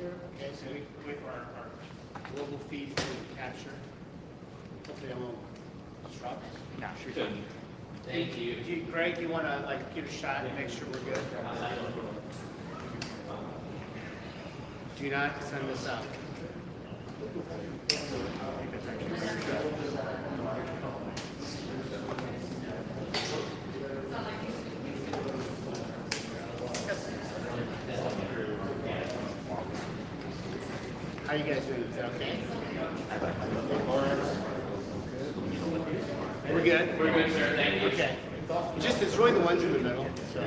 Okay, so we wait for our global feed to capture. Hopefully I won't disrupt. No, sure thing. Thank you. Greg, you want to like give a shot and make sure we're good? Do not send this out. How you guys doing? Is that okay? We're good? We're good, sir. Thank you. Okay. Just destroy the ones in the middle. So.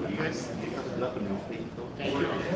You guys? Thank you.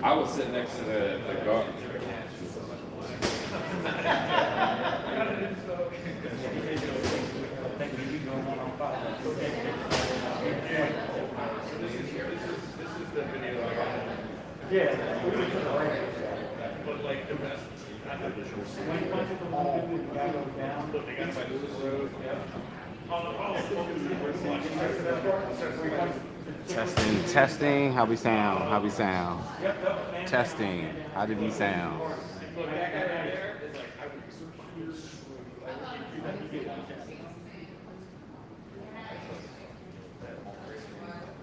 I was sitting next to the guard. Yeah, we're going to put it right there. But like the rest, when you punch it from all, the guy goes down, but they got by the road, yeah. Testing, testing. How we sound? How we sound? Testing. How did we sound?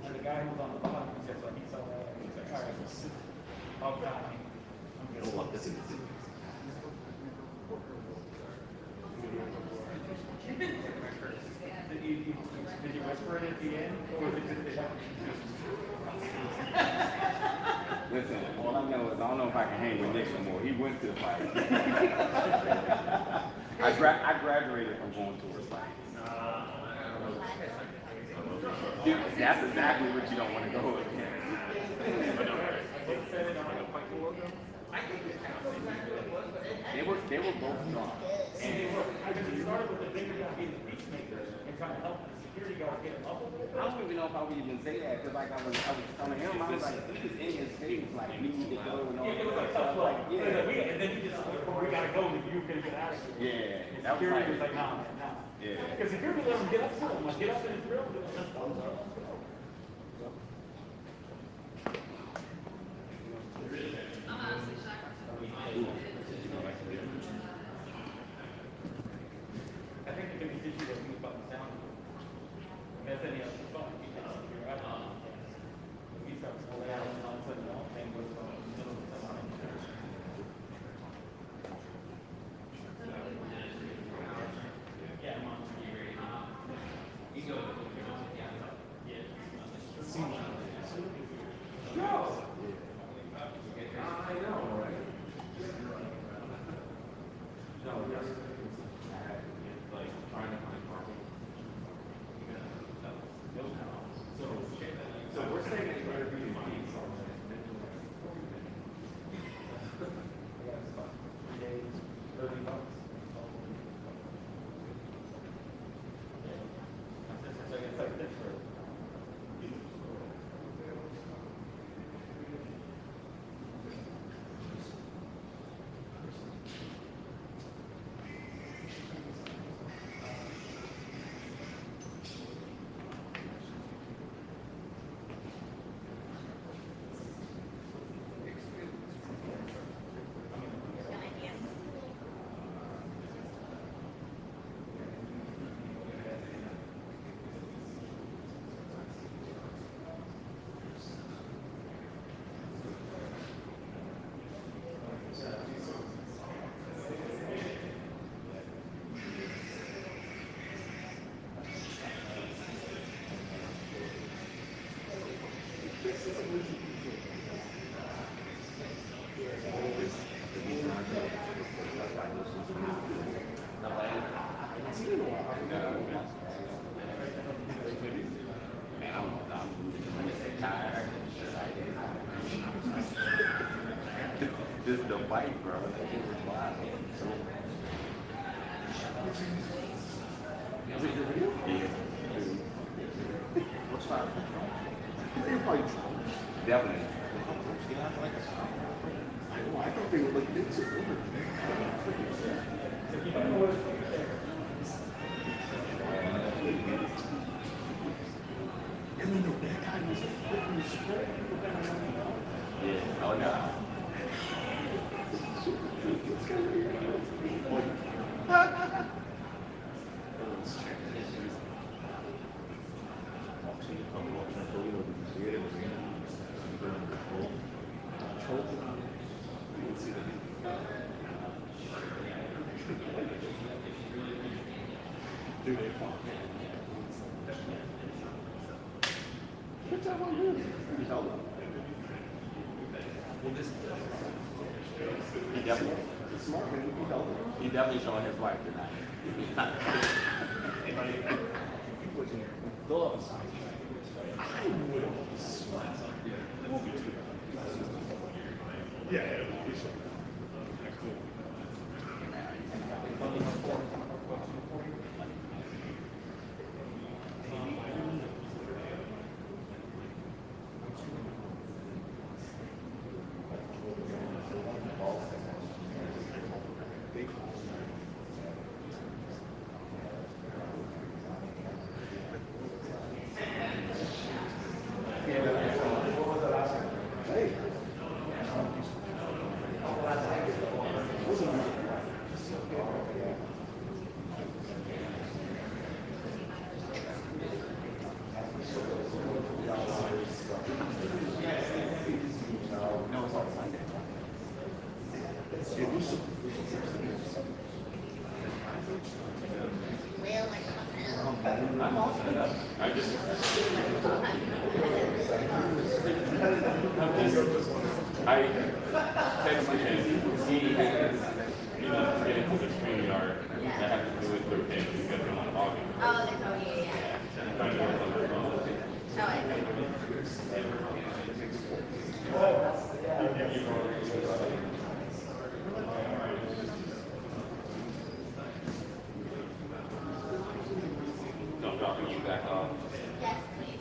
And the guy who's on the bottom, he says, like, he's all right. He's like, all right, I'll got me. I'm gonna look this in. Did you whisper it at the end, or did it happen? Listen, all I know is I don't know if I can hang with Nick no more. He went to the fight. I graduated from going to his fight. Dude, that's exactly what you don't want to go against. They were both strong. And started with the bigger guy being the peacemaker and trying to help the security guard get him up a little bit. I don't even know if I would even say that because like I was telling him, I was like, he was in his face, like we need to go and all It was that a stuff. tough luck. Yeah. And then he just like, we gotta go, you can get out of here. Yeah. And That was security like, was like, nah, man, nah. yeah. Because security let him get up to him, like get up in his grill, let's go. I think the biggest issue that we about the sound. That's any other phone. You can figure out. We start to lay out and all of a sudden, all thing goes on. Yeah, I'm on. You go. Yeah. No. I know, right? No, yes. Like trying to find parking. seen it in a while. Man, I'm tired. This is the fight, bro. That shit was wild. Is it your video? Yeah. What's that? They're probably trolls. Definitely. I know, I thought they were like into it. And then that guy was flipping the script. People got him on the Yeah. Oh, no. It's kind of weird. Dude, they fought. Good job on him. He held up. He definitely, He's smart, man. He held up. he definitely showing his life tonight. Yeah. I texted him. He has, you know, to get into the stream yard. I have to do it through him because I'm not logging. Oh, the code, yeah. No, I'm dropping you back off. Yes, please.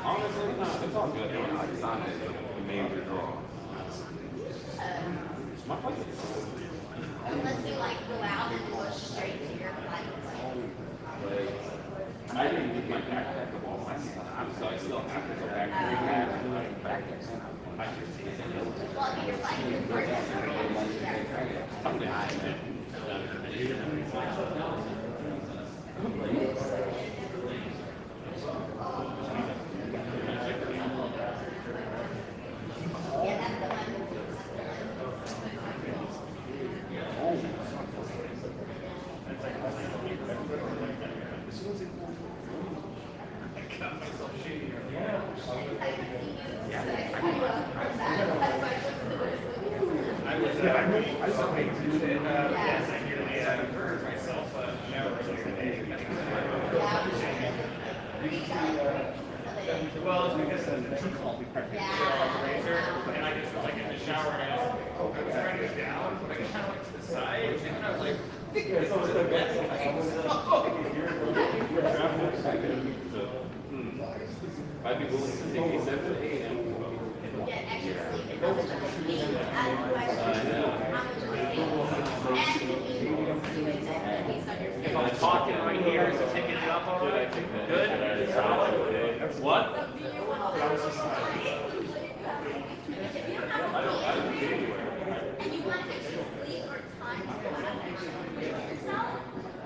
Honestly, no, it's all good. I designed it the major draw. My fucking. Unless you like go out and go straight to your flight. I didn't get my backpack of all my stuff. I'm so I still have to go back to my backpack. Well, I mean, your flight is working. Something I did. Yeah, that's the one. Well, it's because he called me pregnant. And I just was like in the shower and I was trying to go down, but I kind of went to the side and I was like, I'd be willing to take a 7 a.m. Get extra sleep. It doesn't just mean how much if I'm talking right here, is it picking it up all right? Good? Solid? What? and you want extra sleep or time to go out and actually yourself,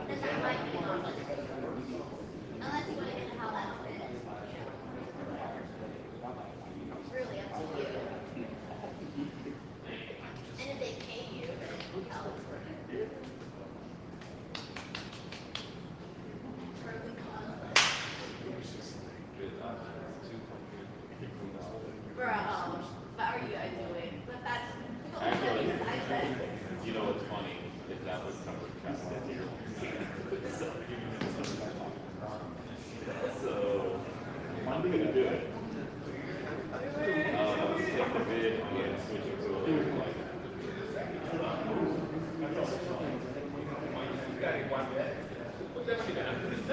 then that might be an option. Unless you want to get the hell out of it. It's really up to you. And if they pay you, then hell, it's worth it. Pros and cons. What's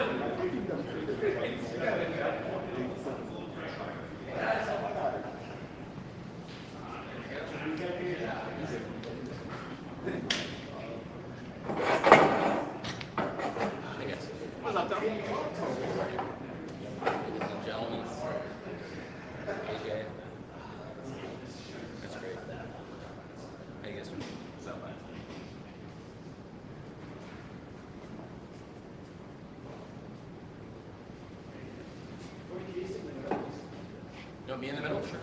up, Tony? Ladies and gentlemen. AJ. That's great. Hey guys. What's up, man? You want me in the middle? Sure.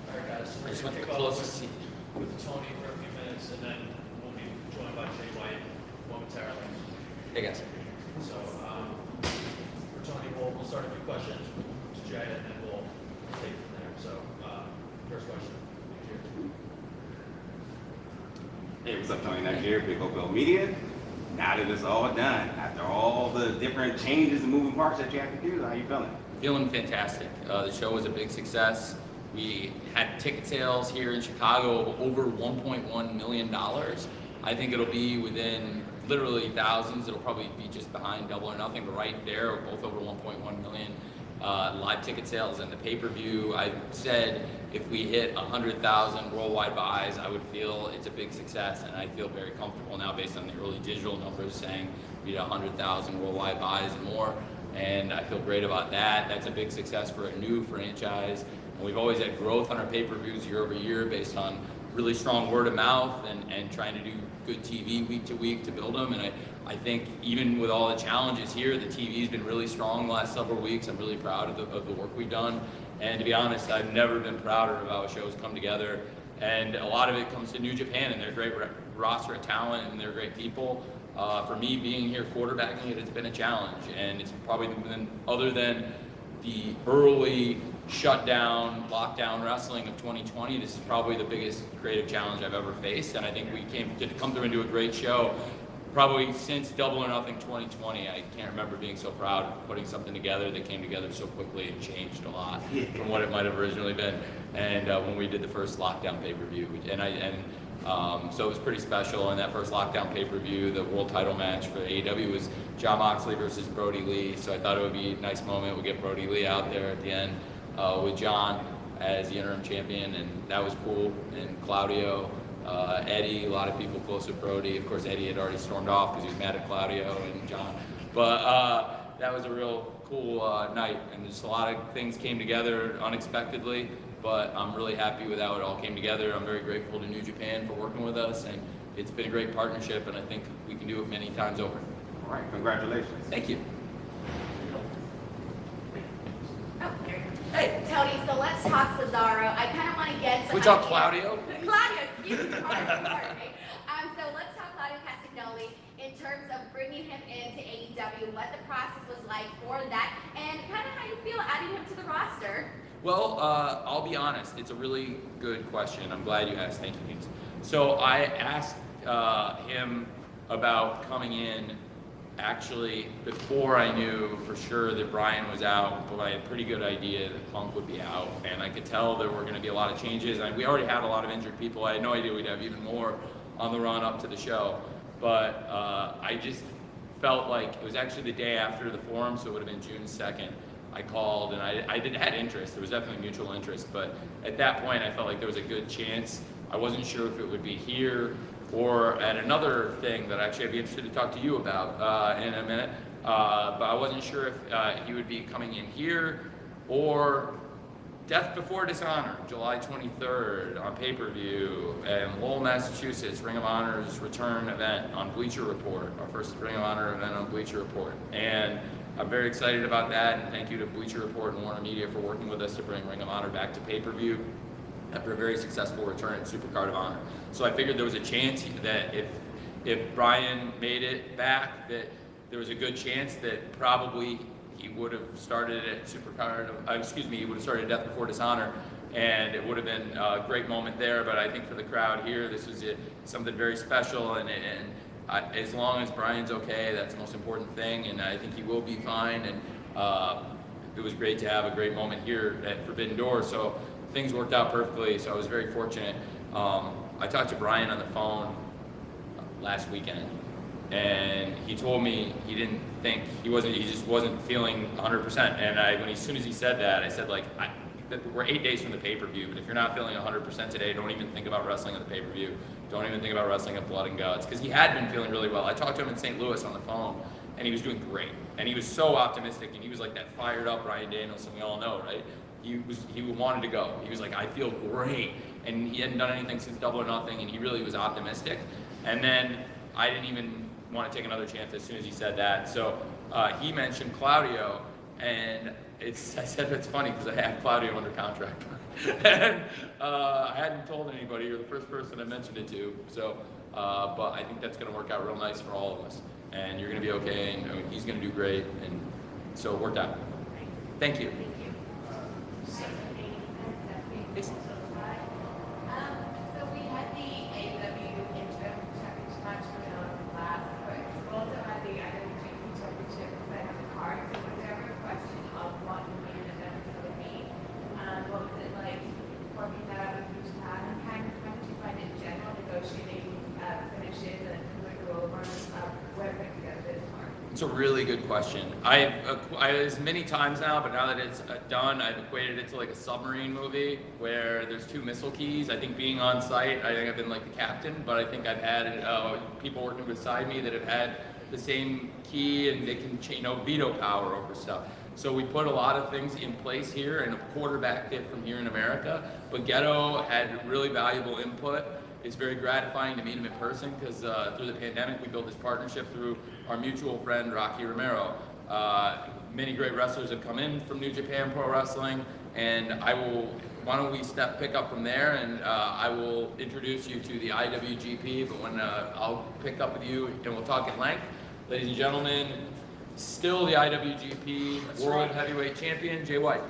All right, guys. I just went to the closest seat. With Tony for a few minutes, and then we'll be joined by Jay White momentarily. Hey guys. So, for Tony, we'll start a few questions to Jay, and then we'll take from there. So, first question. Hey, what's up, Tony? Nigeria, Big Oakville Media. Now that it's all done, after all the different changes and moving parts that you have to do, how you feeling? Feeling fantastic. The show was a big success. We had ticket sales here in Chicago of over $1.1 million. I think it'll be within literally thousands. It'll probably be just behind Double or Nothing, but right there, both over 1.1 million. Live ticket sales and the pay-per-view. I said if we hit 100,000 worldwide buys, I would feel it's a big success, and I feel very comfortable now based on the early digital numbers saying we had 100,000 worldwide buys and more, and I feel great about that. That's a big success for a new franchise, and we've always had growth on our pay-per-views year over year based on really strong word of mouth and trying to do good TV week to week to build them, and I think even with all the challenges here, the TV's been really strong the last several weeks. I'm really proud of the work we've done. And to be honest, I've never been prouder of how shows come together. And a lot of it comes to New Japan and their great roster of talent and their great people. For me, being here quarterbacking it has been a challenge. And it's probably been, other than the early shutdown, lockdown wrestling of 2020, this is probably the biggest creative challenge I've ever faced. And I think we did come through and do a great show. Probably since Double or Nothing 2020, I can't remember being so proud of putting something together that came together so quickly and changed a lot from what it might have originally been. And when we did the first lockdown pay-per-view, so it was pretty special. And that first lockdown pay-per-view, the world title match for AEW was Jon Moxley versus Brody Lee. So I thought it would be a nice moment. We get Brody Lee out there at the end with Jon as the interim champion, and that was cool. And Claudio. Eddie, a lot of people close with Brody. Of course, Eddie had already stormed off because he was mad at Claudio and Jon. But that was a real cool night, and just a lot of things came together unexpectedly. But I'm really happy with how it all came together. I'm very grateful to New Japan for working with us, and it's been a great partnership, and I think we can do it many times over. All right, congratulations. Thank you. Oh, here you go. Hey, Tony, so let's talk Cesaro. I kind of want to get some We talk ideas. Claudio? Claudio, excuse me. Pardon me. So let's talk Claudio Castagnoli in terms of bringing him into AEW, what the process was like for that, and kind of how you feel adding him to the roster. Well, I'll be honest. It's a really good question. I'm glad you asked. Thank you, Keith. So I asked him about coming in actually before I knew for sure that Brian was out, but I had a pretty good idea that Punk would be out, and I could tell there were going to be a lot of changes. And we already had a lot of injured people. I had no idea we'd have even more on the run up to the show, but I just felt like it was actually the day after the forum, so it would have been June 2nd. I called, and I had interest. There was definitely mutual interest, but at that point I felt like there was a good chance. I wasn't sure if it would be here or at another thing that actually I'd be interested to talk to you about in a minute, but I wasn't sure if he would be coming in here or Death Before Dishonor, July 23rd on pay-per-view in Lowell, Massachusetts, Ring of Honor's return event on Bleacher Report, our first Ring of Honor event on Bleacher Report. And I'm very excited about that, and thank you to Bleacher Report and Warner Media for working with us to bring Ring of Honor back to pay-per-view after a very successful return at Supercard of Honor. So I figured there was a chance that if Brian made it back, that there was a good chance that probably he would have started at he would have started Death Before Dishonor, and it would have been a great moment there. But I think for the crowd here, this was something very special, and as long as Brian's okay, that's the most important thing, and I think he will be fine. And it was great to have a great moment here at Forbidden Door. So things worked out perfectly, so I was very fortunate. I talked to Brian on the phone last weekend, and he told me he didn't think he just wasn't feeling 100%. And as soon as he said that, I said, like, we're 8 days from the pay-per-view, but if you're not feeling 100% today, don't even think about wrestling at the pay-per-view. Don't even think about wrestling at Blood and Guts, because he had been feeling really well. I talked to him in St. Louis on the phone, and he was doing great. And he was so optimistic, and he was like that fired up Ryan Danielson we all know, right? He wanted to go. He was like, I feel great. And he hadn't done anything since Double or Nothing, and he really was optimistic. And then I didn't even want to take another chance as soon as he said that. So he mentioned Claudio, and I said it's funny because I have Claudio under contract. And I hadn't told anybody. You're the first person I mentioned it to. So, but I think that's going to work out real nice for all of us. And you're going to be okay, and he's going to do great. And so it worked out. Thank you. So we had the AEW interim championship match coming on last week. We also had the IWGP championship that had the card. So was there ever a question of what the main event would be? What was it like working that out with Japan? And how did you find it in general negotiating finishes and who would go over where put together this card? It's a really good question. I as many times now, but now that it's done, I've equated it to like a submarine movie where there's 2 missile keys. I think being on site, I think I've been like the captain, but I think I've had people working beside me that have had the same key, and they can veto power over stuff. So we put a lot of things in place here and quarterbacked it from here in America. But Ghetto had really valuable input. It's very gratifying to meet him in person because through the pandemic, we built this partnership through our mutual friend, Rocky Romero. Many great wrestlers have come in from New Japan Pro Wrestling, and why don't we pick up from there, and I will introduce you to the IWGP, but when I'll pick up with you and we'll talk at length. Ladies and gentlemen, still the IWGP World Heavyweight Champion, Jay White.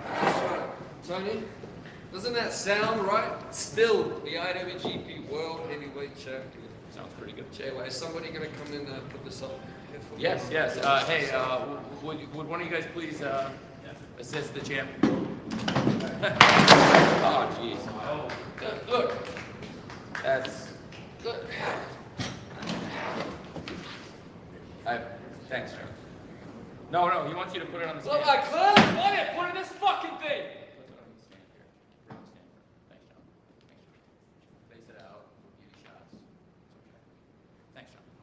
Tony, doesn't that sound right? Still the IWGP World Heavyweight Champion. Sounds pretty good. Jay White, is somebody going to come in and put this up here for me? Yes. Hey, would one of you guys please assist the champ? Oh, jeez. Look, that's good. Thanks, sir. No, he wants you to put it on the stand. Look, I clearly want it. Put it in this fucking thing.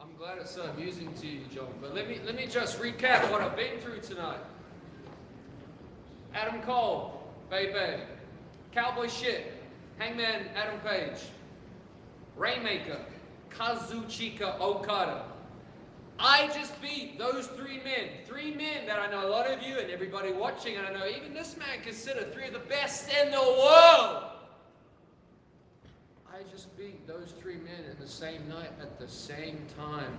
I'm glad it's so amusing to you, John. But let me just recap what I've been through tonight. Adam Cole, baby. Cowboy shit. Hangman Adam Page. Rainmaker. Kazuchika Okada. I just beat those 3 men. 3 men that I know a lot of you and everybody watching, and I know even this man consider 3 of the best in the world. I just beat those 3 men in the same night at the same time.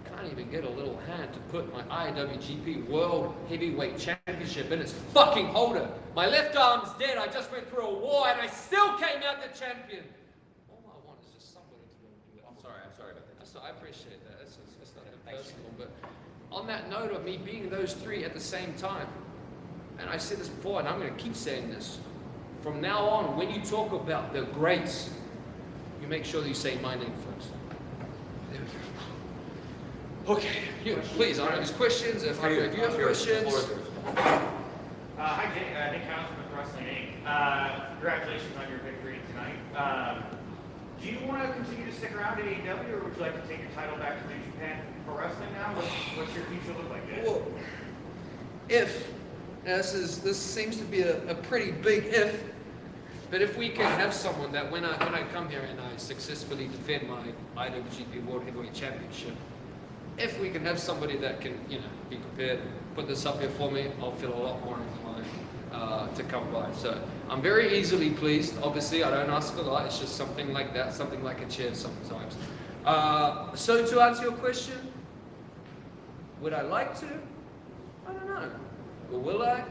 I can't even get a little hand to put my IWGP World Heavyweight Championship in its fucking holder. My left arm's dead. I just went through a war and I still came out the champion. All I want is just somebody to be able to do it. I'm sorry about that. I appreciate that. It's not personal, but on that note of me beating those 3 at the same time, and I said this before and I'm going to keep saying this, from now on, when you talk about the greats, you make sure that you say my name first. There we go. Okay, please, I know there's questions. If you have questions. Hi, Jay. Nick House with Wrestling Inc. Congratulations on your victory tonight. Do you want to continue to stick around at AEW, or would you like to take your title back to New Japan Pro Wrestling now? What's your future look like, Jay? Well, this seems to be a pretty big if. But if we can have someone that when I come here and I successfully defend my IWGP World Heavyweight Championship, if we can have somebody that can, be prepared, put this up here for me, I'll feel a lot more inclined to come by. So I'm very easily pleased. Obviously, I don't ask a lot. It's just something like that, something like a chair sometimes. So to answer your question, would I like to? I don't know. Or will I?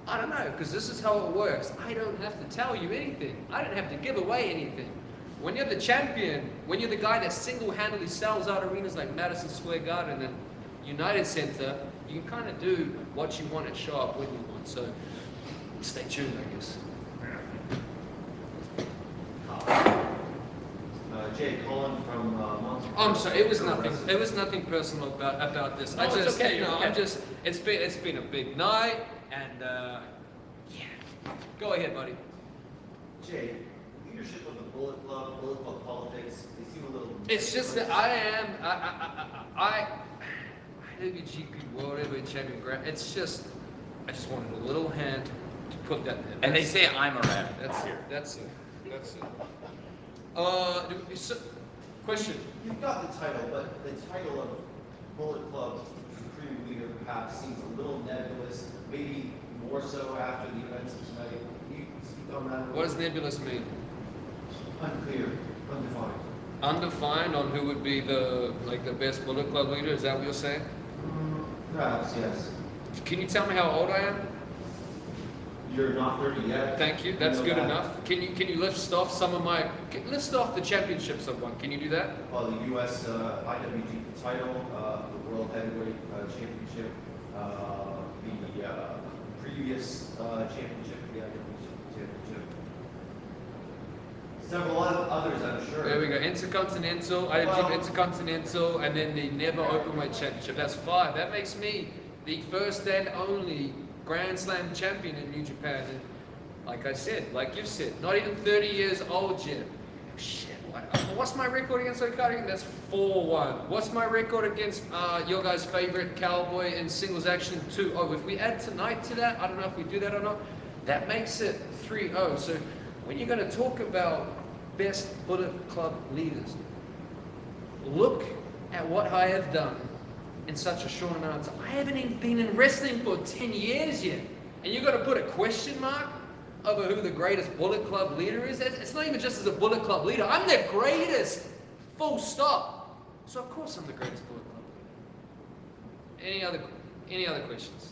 I don't know, because this is how it works. I don't have to tell you anything. I don't have to give away anything. When you're the champion, when you're the guy that single-handedly sells out arenas like Madison Square Garden and United Center, you can kind of do what you want and show up when you want. So stay tuned, I guess. Jay, Jay, calling from Mountain. Oh, I'm sorry. It was nothing. It was nothing personal about this. No, it's okay, you know, you're I'm okay. just. It's been a big night, and yeah. Go ahead, buddy. Jay, leadership of the Bullet Club politics, they seem a little. It's just that I AEW World Heavyweight Champion. It's just, I just wanted a little hand to put that in. And they say I'm a rabbit. That's it. That's it. That's it. Question. You've got the title, but the title of Bullet Club Supreme Leader perhaps seems a little nebulous, maybe more so after the events of tonight. Can you speak on that a little? What does nebulous mean? Unclear, undefined. Undefined on who would be the best Bullet Club leader. Is that what you're saying? Perhaps, yes. Can you tell me how old I am? You're not 30 yet. Thank you. That's know good that. enough. Can you list off some of my list off the championships I've won? Can you do that? Well, the U.S. IWGP title, the World Heavyweight Championship, the previous championship, the IWGP Championship. Several others, I'm sure. There we go. Intercontinental, IWGP Intercontinental, and then the Never Openweight Championship. That's 5. That makes me the first and only Grand Slam champion in New Japan. And like I said, like you said, not even 30 years old yet. Shit. What's my record against Okada? That's 4-1. What's my record against your guys' favorite Cowboy in singles action? 2-0. Oh, if we add tonight to that, I don't know if we do that or not, that makes it 3-0. So when you're going to talk about best Bullet Club leaders, look at what I have done in such a short amount of time. I haven't even been in wrestling for 10 years yet. And you've got to put a question mark over who the greatest Bullet Club leader is? It's not even just as a Bullet Club leader. I'm the greatest. Full stop. So of course I'm the greatest Bullet Club leader. Any other questions?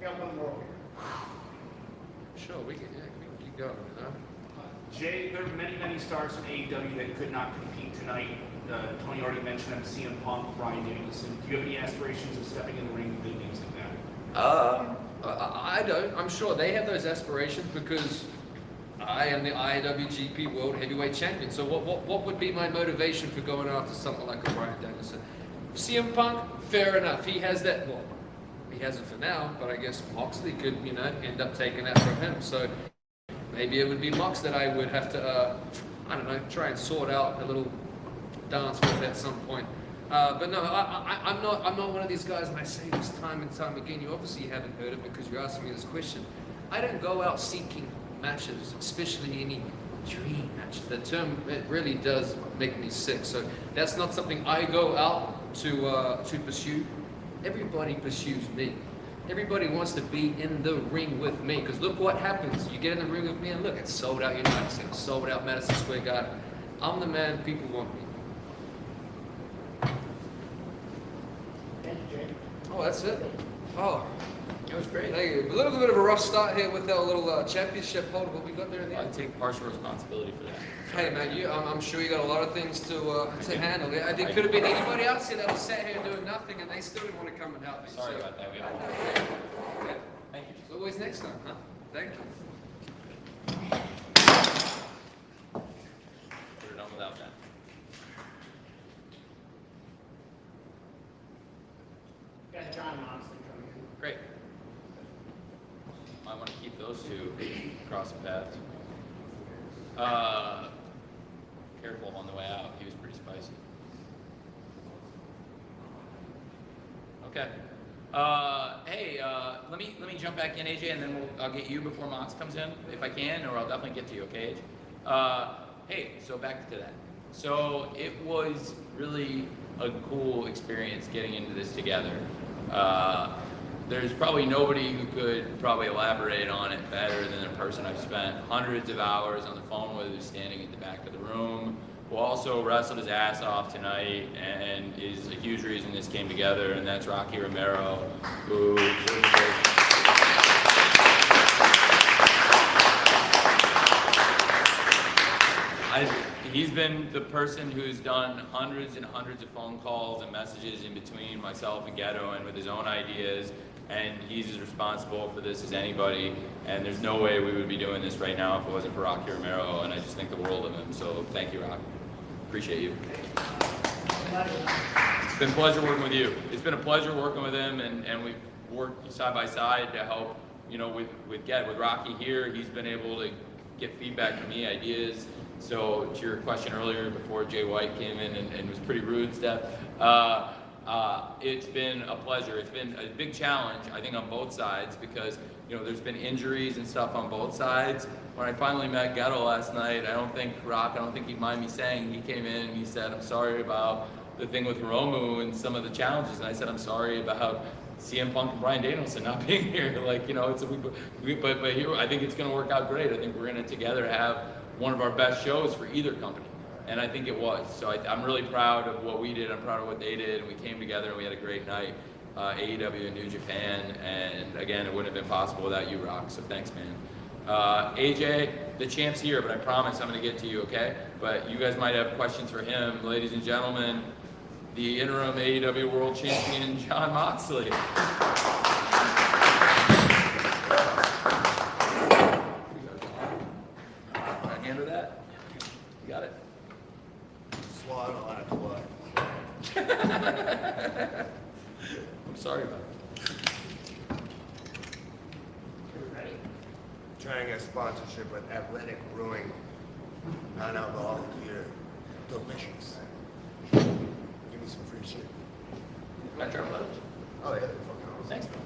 Got one more here. Sure, we can keep going. You know? Jay, there are many stars from AEW that could not compete tonight. Tony already mentioned them, CM Punk, Bryan Danielson. Do you have any aspirations of stepping in the ring with big names like that? I don't. I'm sure they have those aspirations because I am the IWGP World Heavyweight Champion. So what would be my motivation for going after something like a Bryan Danielson? CM Punk, fair enough. He has that. Well, he has it for now, but I guess Moxley could, end up taking that from him. So maybe it would be Mox that I would have to, I don't know, try and sort out a little dance with at some point. But no, I'm not one of these guys, and I say this time and time again. You obviously haven't heard it because you're asking me this question. I don't go out seeking matches, especially any dream matches. That term, it really does make me sick. So that's not something I go out to pursue. Everybody pursues me. Everybody wants to be in the ring with me, because look what happens. You get in the ring with me, and look, it's sold out United Center, sold out Madison Square Garden. I'm the man people want me. Oh, that's it? Oh, It was great. thank you. A little bit of a rough start here with our little championship hold, but we got there in the I end. take partial responsibility for that. Hey man, I'm sure you got a lot of things to handle. There could have been anybody else here that was sat here doing nothing, and they still didn't want to come and help me. Sorry So- about that. We have Yeah. Thank you. It's always next time, huh? Thank you. We're done without that. Got John Moxley coming in. Great. I want to keep those two crossing paths. Careful on the way out. He was pretty spicy. Okay. Hey, let me jump back in, AJ, and then I'll get you before Mox comes in, if I can, or I'll definitely get to you, okay, AJ? Hey, so back to that. So it was really a cool experience getting into this together. There's probably nobody who could probably elaborate on it better than the person I've spent hundreds of hours on the phone with, who's standing at the back of the room, who also wrestled his ass off tonight and is a huge reason this came together, and that's Rocky Romero, who he's been the person who's done hundreds and hundreds of phone calls and messages in between myself and Ghetto, and with his own ideas, and he's as responsible for this as anybody, and there's no way we would be doing this right now if it wasn't for Rocky Romero, and I just think the world of him, so thank you, Rock. Appreciate you. It's been a pleasure working with you. It's been a pleasure working with him, and we've worked side by side to help, with Rocky here. He's been able to get feedback from me, ideas. So to your question earlier before Jay White came in and was pretty rude, Steph, it's been a pleasure. It's been a big challenge, I think, on both sides because, there's been injuries and stuff on both sides. When I finally met Ghetto last night, I don't think he'd mind me saying, he came in and he said, I'm sorry about the thing with Romu and some of the challenges. And I said, I'm sorry about CM Punk and Bryan Danielson not being here. But here, I think it's going to work out great. I think we're going to together have one of our best shows for either company. And I think it was. So I'm really proud of what we did. I'm proud of what they did. And we came together and we had a great night. AEW and New Japan. And again, it wouldn't have been possible without you, Rock. So thanks, man. AJ, the champ's here, but I promise I'm going to get to you, okay? But you guys might have questions for him. Ladies and gentlemen, the interim AEW World Champion, Jon Moxley. Can I handle that? You got it? Swallowed a lot of blood. I'm sorry about it. Trying to get sponsorship with Athletic Brewing, non-alcoholic beer, delicious. Give me some free shit. Got your pledge. Oh yeah, fucking Thanks, bro.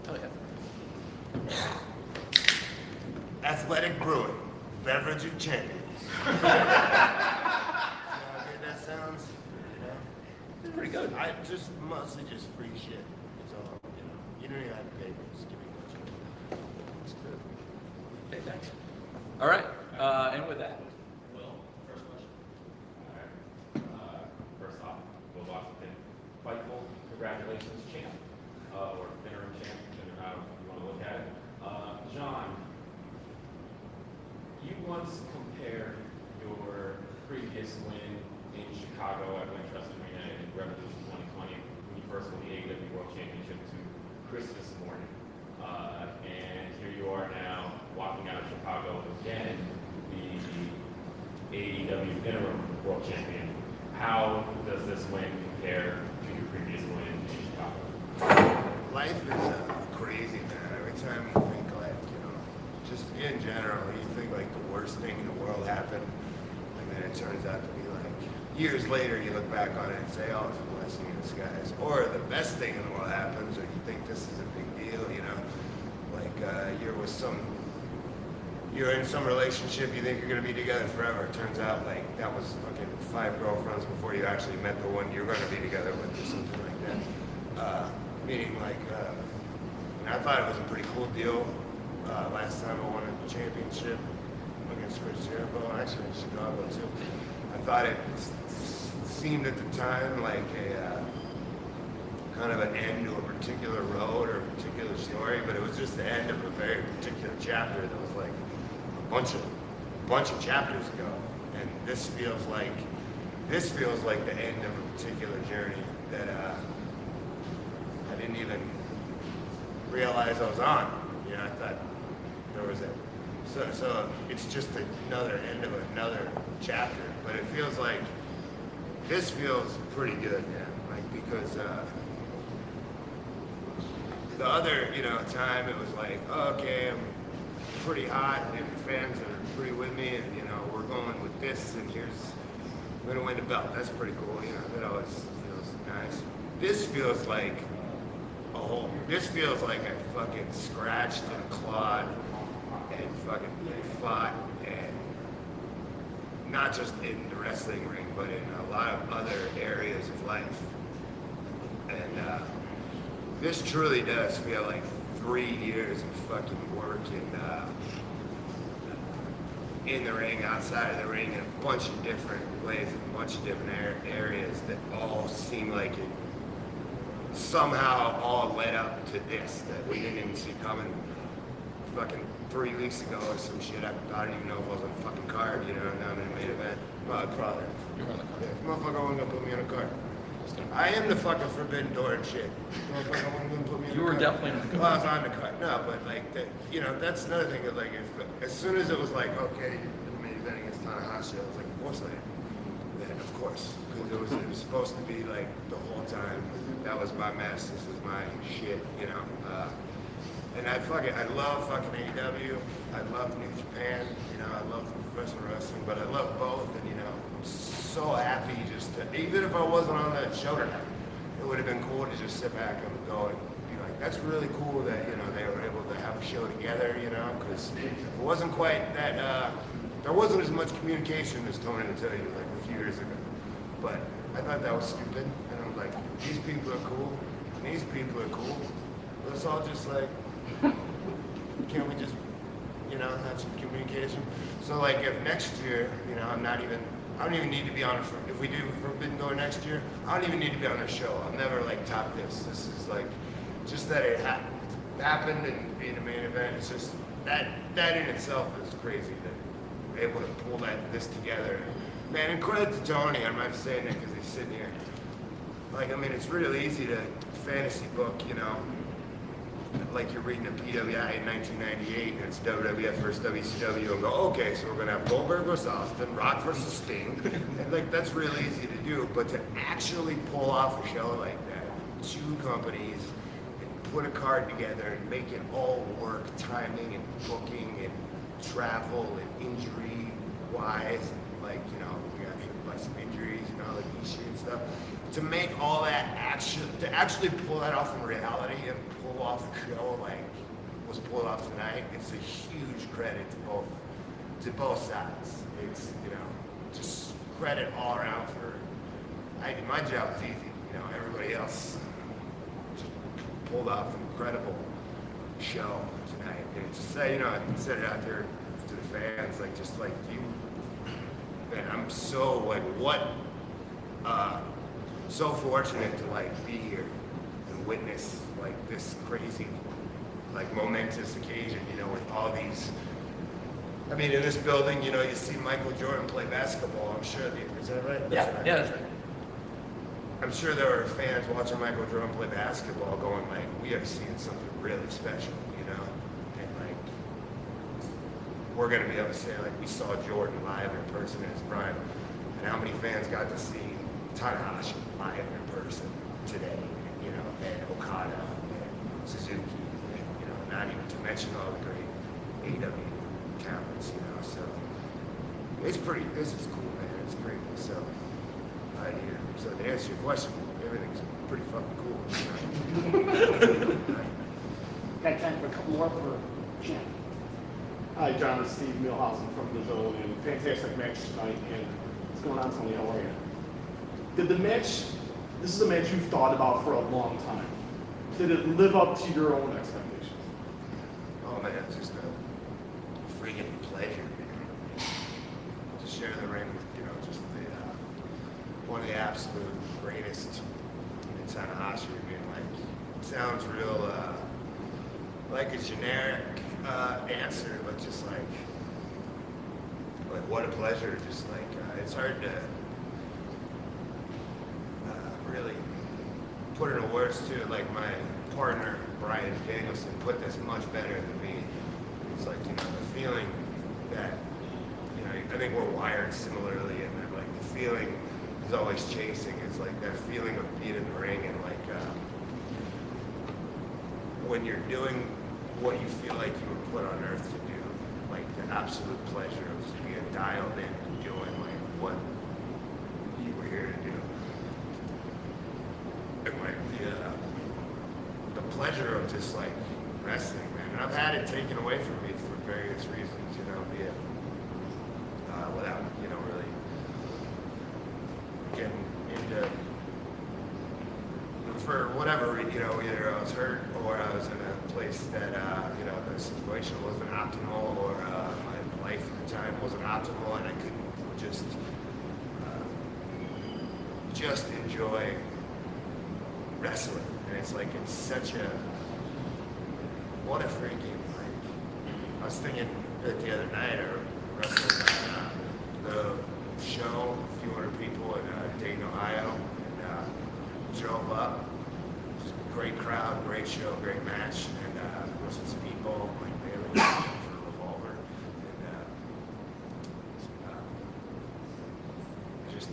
Oh yeah. Athletic Brewing, beverage of champions. See how good that sounds? It's pretty good. I just mostly just free shit. It's all, you don't even have to pay me. Just give me what you want. It's good. Okay, thanks. All right, and with that. Will, first question. All right. First off, Will Washington, Fightful, congratulations, champ, or interim champ, depending on how you want to look at it. John, you once compared your previous win in Chicago at Wintrust Arena in Revolution 2020, when you first won the AEW World Championship, to Christmas morning. And here you are now, walking out of Chicago again, the AEW interim world champion. How does this win compare to your previous win in Chicago? Life is crazy, man. Every time you think just in general, you think like the worst thing in the world happened, and then it turns out to be like, years later you look back on it and say, oh, it's a blessing in disguise. Or the best thing in the world happens, or you think this is a big deal, like you're in some relationship, you think you're gonna be together forever. It turns out like that was fucking 5 girlfriends before you actually met the one you're gonna be together with, or something like that. Meaning like, I thought it was a pretty cool deal. Last time I won a championship against Chris Jericho, actually in Chicago too. I thought it seemed at the time like a kind of an end to a particular road or a particular story, but it was just the end of a very particular chapter that was like a bunch of chapters ago. And this feels like the end of a particular journey that I didn't even realize I was on. I thought there was so it's just another end of another chapter. But it feels like this feels pretty good, man. Like because the other, time it was like, oh, okay, I'm pretty hot and fans are pretty with me, and we're going with this, and we're gonna win the belt. That's pretty cool, that always feels nice. This feels like this feels like I fucking scratched and clawed and fucking fought, and not just in the wrestling ring, but in a lot of other areas of life. And this truly does feel like 3 years of fucking work in the ring, outside of the ring, in a bunch of different ways, in a bunch of different areas that all seem like it somehow all led up to this that we didn't even see coming. Fucking 3 weeks ago or some shit, I didn't even know if I was on the fucking card, down in the main event. Well, probably. You're on the card. Yeah, motherfucker wasn't gonna put me on a card. I am the fucking forbidden door and shit. Motherfucker wasn't gonna put me on You a were card. definitely on the card. Well, I was on the card. No, but like, that's another thing. Like, as soon as it was like, okay, you're the main event against Tanahashi, I was like, of course I am. course, because it was supposed to be like the whole time. That was my mess. This is my shit, you know. And I love fucking AEW. I love New Japan. You know, I love professional wrestling, but I love both. And you know, I'm so happy just to, even if I wasn't on that show tonight, it would have been cool to just sit back and go and be like, that's really cool that, you know, they were able to have a show together, you know, because it wasn't quite that, there wasn't as much communication as Tony would tell you like a few years ago. But I thought that was stupid, and I'm like, these people are cool, and these people are cool. Let's all just like, can't we just, you know, have some communication? So like if next year, you know, I don't even need to be on, if we do Forbidden Door next year, I don't even need to be on a show. I'll never like top this. This is like, just that it happened and being a main event, it's just, that in itself is crazy that we're able to pull this together. Man, and credit to Tony, I'm not saying that because he's sitting here. Like, I mean, it's really easy to fantasy book, you know, like you're reading a PWI in 1998 and it's WWF versus WCW and go, okay, so we're going to have Goldberg versus Austin, Rock versus Sting. And like, that's really easy to do, but to actually pull off a show like that, two companies, and put a card together and make it all work, timing and booking and travel and injury wise, like, you know, we got hit by some injuries, you know, like Ishii and stuff. To make all that to actually pull that off in reality and pull off a show like was pulled off tonight, it's a huge credit to both sides. It's, you know, just credit all around for, my job is easy, you know, everybody else just pulled off an incredible show tonight. And just say, you know, I said it out there to the fans, like, just like you, man, I'm so, like, so fortunate to, like, be here and witness, like, this crazy, like, momentous occasion, you know, with all these, I mean, in this building, you know, you see Michael Jordan play basketball, I'm sure, is that right? Yeah, that's right. I'm sure there are fans watching Michael Jordan play basketball going, like, we are seeing something really special, you know? And, like, we're going to be able to say, like, we saw Jordan live in person in his prime. And how many fans got to see Tanahashi live in person today, you know, and Okada and Suzuki, and, you know, not even to mention all the great AEW talents, you know? So, this is cool, man. It's great. So, so to answer your question, everything's pretty fucking cool. Got time for a couple more for Jen. Hi, John. It's Steve Milhausen from the Zone, and fantastic match tonight. And what's going on, Tony? How are you? Did the match? This is a match you've thought about for a long time. Did it live up to your own expectations? Oh man, it's just a freaking pleasure to share the ring with, you know, just one of the absolute greatest in Tanahashi. I mean, like, sounds real, like a generic answer, but just like what a pleasure. Just like, it's hard to really put into words to it. Like my partner, Brian Danielson, put this much better than me. It's like, you know, the feeling that, you know, I think we're wired similarly, and that, like, the feeling is always chasing. It's like that feeling of being in the ring, and like when you're doing what you feel like you were put on earth to do, like the absolute pleasure of just being dialed in and doing like what you were here to do. And like the pleasure of just like wrestling, man. And I've had it taken away from me for various reasons, you know, be it without, you know, really getting into, for whatever, you know, either I was hurt or I was in a place that, you know, the situation wasn't optimal, or my life at the time wasn't optimal, and I couldn't just enjoy wrestling. And it's like, it's such a, what a freaking, like, I was thinking that the other night, or wrestling the show, a few hundred people in Dayton, Ohio, and drove up. Just a great crowd, great show, great match, and was it Speedball, like Bailey for Revolver, and just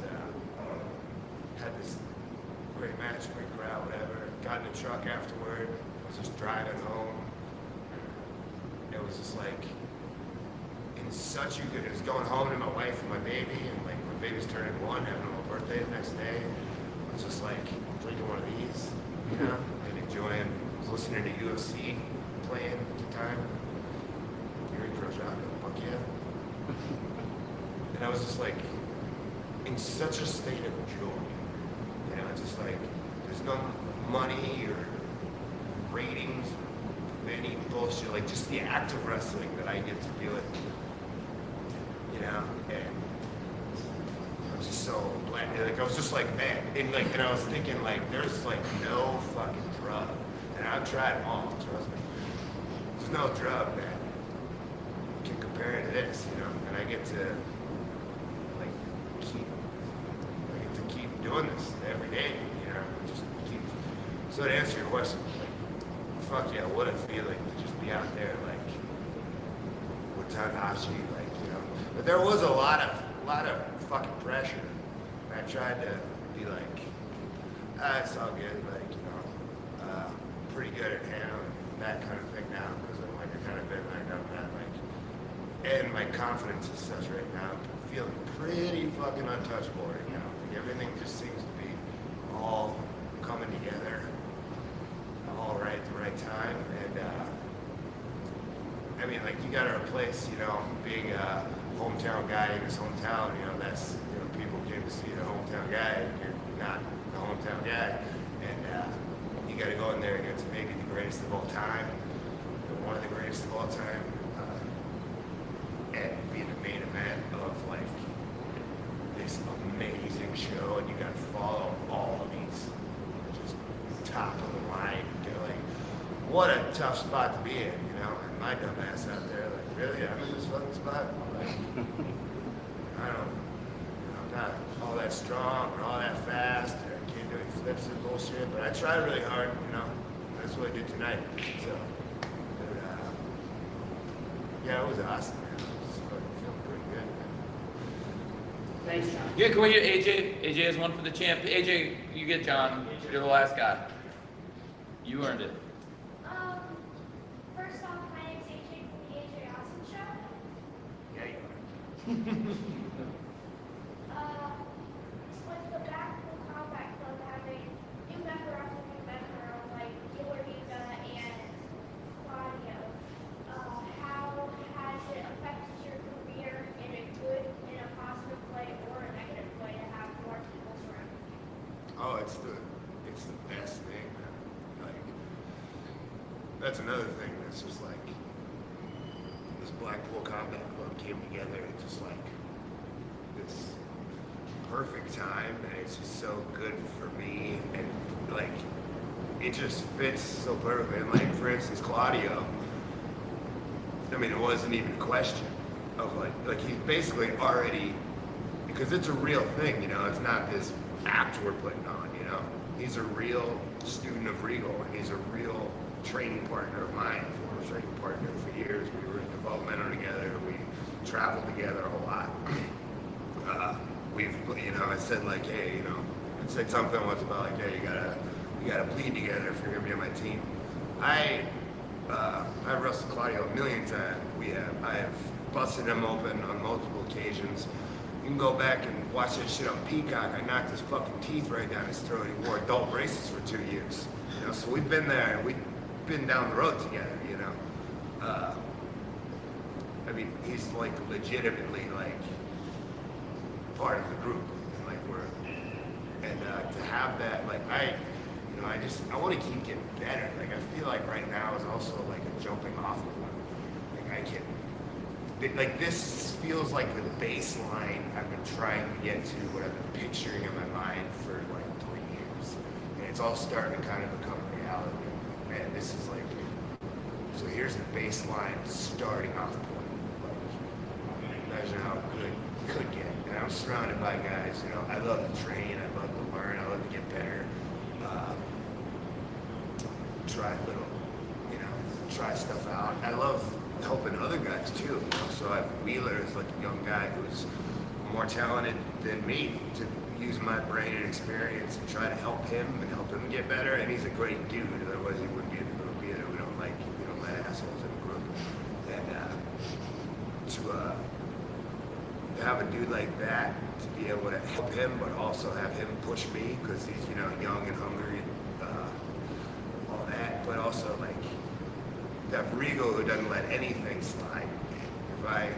match, great crowd, whatever. Got in the truck afterward, was just driving home. It was just like, in such a good, it was going home to my wife and my baby, and like my baby's turning 1, having a little birthday the next day. I was just like drinking one of these, you know, and enjoying, was listening to UFC playing at the time. Yuri Prochazka, fuck yeah. And I was just like, in such a state of joy. You know, it's just like, there's no money or ratings, any bullshit, like just the act of wrestling that I get to do it. You know, and I was just so glad, like I was just like, man, and I was thinking like, there's like no fucking drug, and I've tried them all, trust me. There's no drug that can compare to this, you know, and I get to keep doing this every day, you know, just keep. So to answer your question, like, fuck yeah, what a feeling to just be out there, like, with Tanahashi, like, you know. But there was a lot of fucking pressure. I tried to be like, it's all good, like, you know, pretty good at handling that kind of thing now, because I'm like, I kind of been like, I'm not like, and my confidence is such right now, I'm feeling pretty fucking untouchable right now. Like, everything just seems to be all coming together, all right at the right time, and I mean, like, you gotta replace, you know, being a hometown guy in his hometown, you know, that's, you know, people came to see the hometown guy, and you're not the hometown guy, and you gotta go in there against maybe the greatest of all time, one of the greatest of all time, and be the main event of, like, this amazing show, and you gotta follow all of these just top of the line. You're like, what a tough spot to be in, you know? And my dumb ass out there, like, really, I'm in this fucking spot? Like, I don't, you know, I'm not all that strong or all that fast, or I can't do any flips and bullshit, but I tried really hard, you know? That's what I did tonight. So, but, yeah, it was awesome, man. It was fucking feeling pretty good, man. Thanks, John. Yeah, come here, AJ. AJ has one for the champ. AJ, you get John. You're the last guy. You earned it. First off, my name's AJ from the AJ Awesome Show. Yeah, you With the Backpool Combat Club having new member after new member, like Gillerita and Claudio, how has it affected your career in a good, in a positive way, or a negative way to have more people surround you? Oh, it's the best thing, man. Like, that's another thing that's just like, this Blackpool Combat Club came together at just like this perfect time, and it's just so good for me, and like, it just fits so perfectly. And like, for instance, Claudio, I mean, it wasn't even a question of like he's basically already, because it's a real thing, you know, it's not this act we're putting on, you know. He's a real student of Regal, and he's a real training partner of mine, former training partner for years. We were in developmental together, we traveled together a lot. We've, you know, I said like, hey, you know, I said something once about like, hey, you gotta bleed together if you're gonna be on my team. I've wrestled Claudio a million times. I have busted him open on multiple occasions. You can go back and watch that shit on Peacock. I knocked his fucking teeth right down his throat. He wore adult braces for 2 years. You know, so we've been there, and we've been down the road together, you know. I mean, he's like legitimately like part of the group, and like and to have that, like I want to keep getting better. Like I feel like right now is also like a jumping off point. Like I can, like this feels like the baseline I've been trying to get to, what I've been picturing in my mind for like 3 years, and it's all starting to kind of become reality. Like, man, this is like, so here's the baseline starting off point. Like, imagine how good it could get. And I'm surrounded by guys, you know, I love to train, I love to learn, I love to get better. Try stuff out. I love helping other guys too. You know? So I have Wheeler is like a young guy who's more talented than me. use my brain and experience and try to help him and help him get better. And he's a great dude. Otherwise, he wouldn't be in the group either. We don't let assholes in the group. And to have a dude like that, to be able to help him, but also have him push me because he's, you know, young and hungry, all that. But also like that Regal who doesn't let anything slide. If I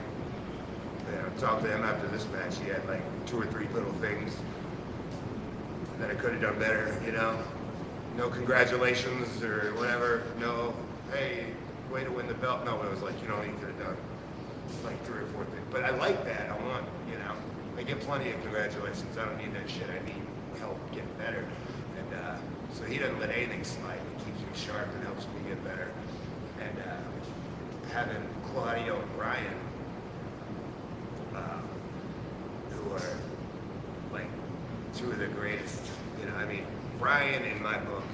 talked to him after this match, he had like 2 or 3 little things that I could have done better, you know? No congratulations or whatever, no, hey, way to win the belt. No, it was like, you know, you could have done like 3 or 4 things. But I like that, I want, you know, I get plenty of congratulations. I don't need that shit, I need help getting better. And so he doesn't let anything slide. He keeps me sharp and helps me get better. And having Claudio and Brian, who are like 2 of the greatest, you know, I mean, Brian in my book,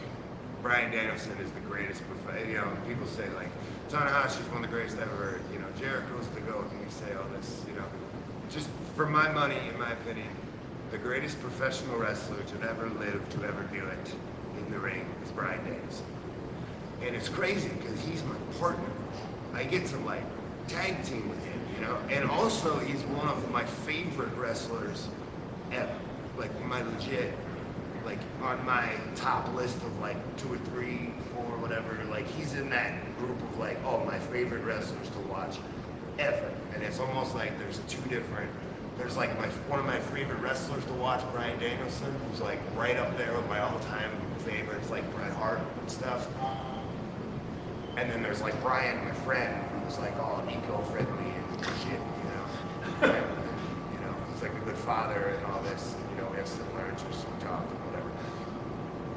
Brian Danielson is the greatest, you know, people say like, Tanahashi's one of the greatest ever, you know, Jericho's the GOAT, and we say all this, you know, just for my money, in my opinion, the greatest professional wrestler to ever live, to ever do it in the ring is Brian Danielson. And it's crazy because he's my partner. I get to like tag team with him, you know, and also he's one of my favorite wrestlers ever. Like my legit, like on my top list of like 2 or 3, 4, whatever. Like he's in that group of like, oh, my favorite wrestlers to watch ever. And it's almost like there's 2 different. There's like one of my favorite wrestlers to watch, Brian Danielson, who's like right up there with my all-time favorites, like Bret Hart and stuff. And then there's like Brian, my friend, who's like all eco-friendly and shit, you know. And, you know, he's like a good father and all this. You know, we have similar interests, we talk and whatever.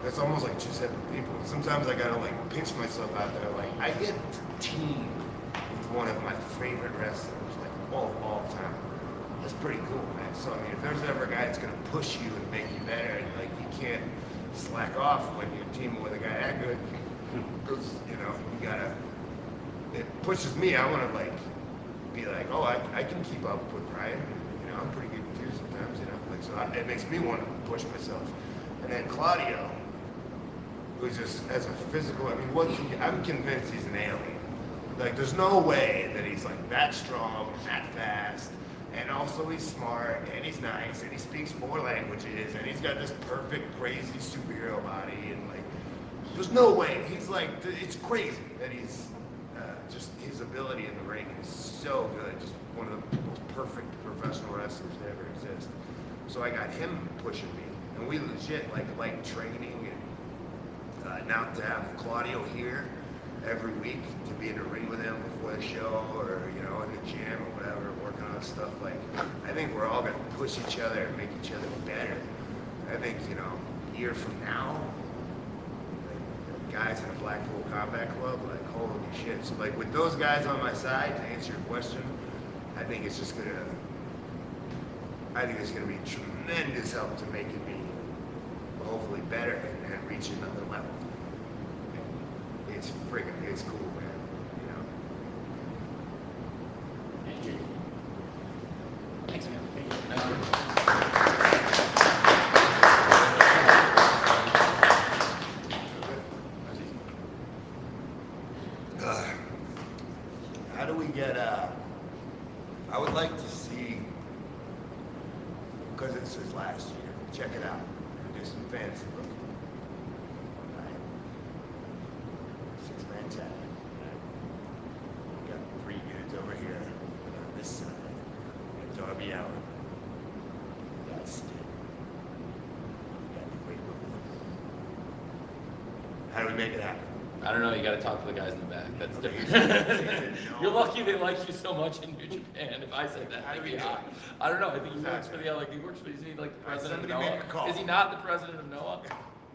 It's almost like 2 separate people. Sometimes I gotta like pinch myself out there. Like I get to team with one of my favorite wrestlers, like all time. That's pretty cool, man. So I mean, if there's ever a guy that's gonna push you and make you better, and like you can't slack off when you're teaming with a guy that good, because you know you gotta. It pushes me. I want to like be like, oh, I can keep up with Brian. You know, I'm pretty good too sometimes. You know, like so it makes me want to push myself. And then Claudio, who's just as a physical. I mean, I'm convinced he's an alien. Like, there's no way that he's like that strong, that fast. And also he's smart, and he's nice, and he speaks 4 languages, and he's got this perfect, crazy superhero body, and like, there's no way. He's like, it's crazy that he's, just his ability in the ring is so good. Just one of the most perfect professional wrestlers to ever exist. So I got him pushing me, and we legit like training, and now to have Claudio here every week to be in the ring with him before the show, or you know, in the gym or whatever, working on stuff. Like, I think we're all gonna push each other and make each other better. I think, you know, a year from now, like, guys in a Blackpool Combat Club, like, holy shit. So like with those guys on my side, to answer your question, I think it's just gonna, I think it's gonna be tremendous help to making me hopefully better and reach another level. It's friggin', it's cool, man, you know? Thank you. Thanks, man. Thank you. How do we get, I would like to see, because it's his last year, check it out, do some fancy looking. Six-man tag. We got 3 dudes over here on this side. We got Darby Allin. We got Sting. We got the Great Muta. How do we make it happen? I don't know, you gotta talk to the guys in the back, that's different. You're lucky they like you so much in New Japan. If I said that, How do they'd we be do it? hot. I don't know, I think he works for the, like, he works for, is he like the president of somebody make a call. NOAH? Is he not the president of NOAH?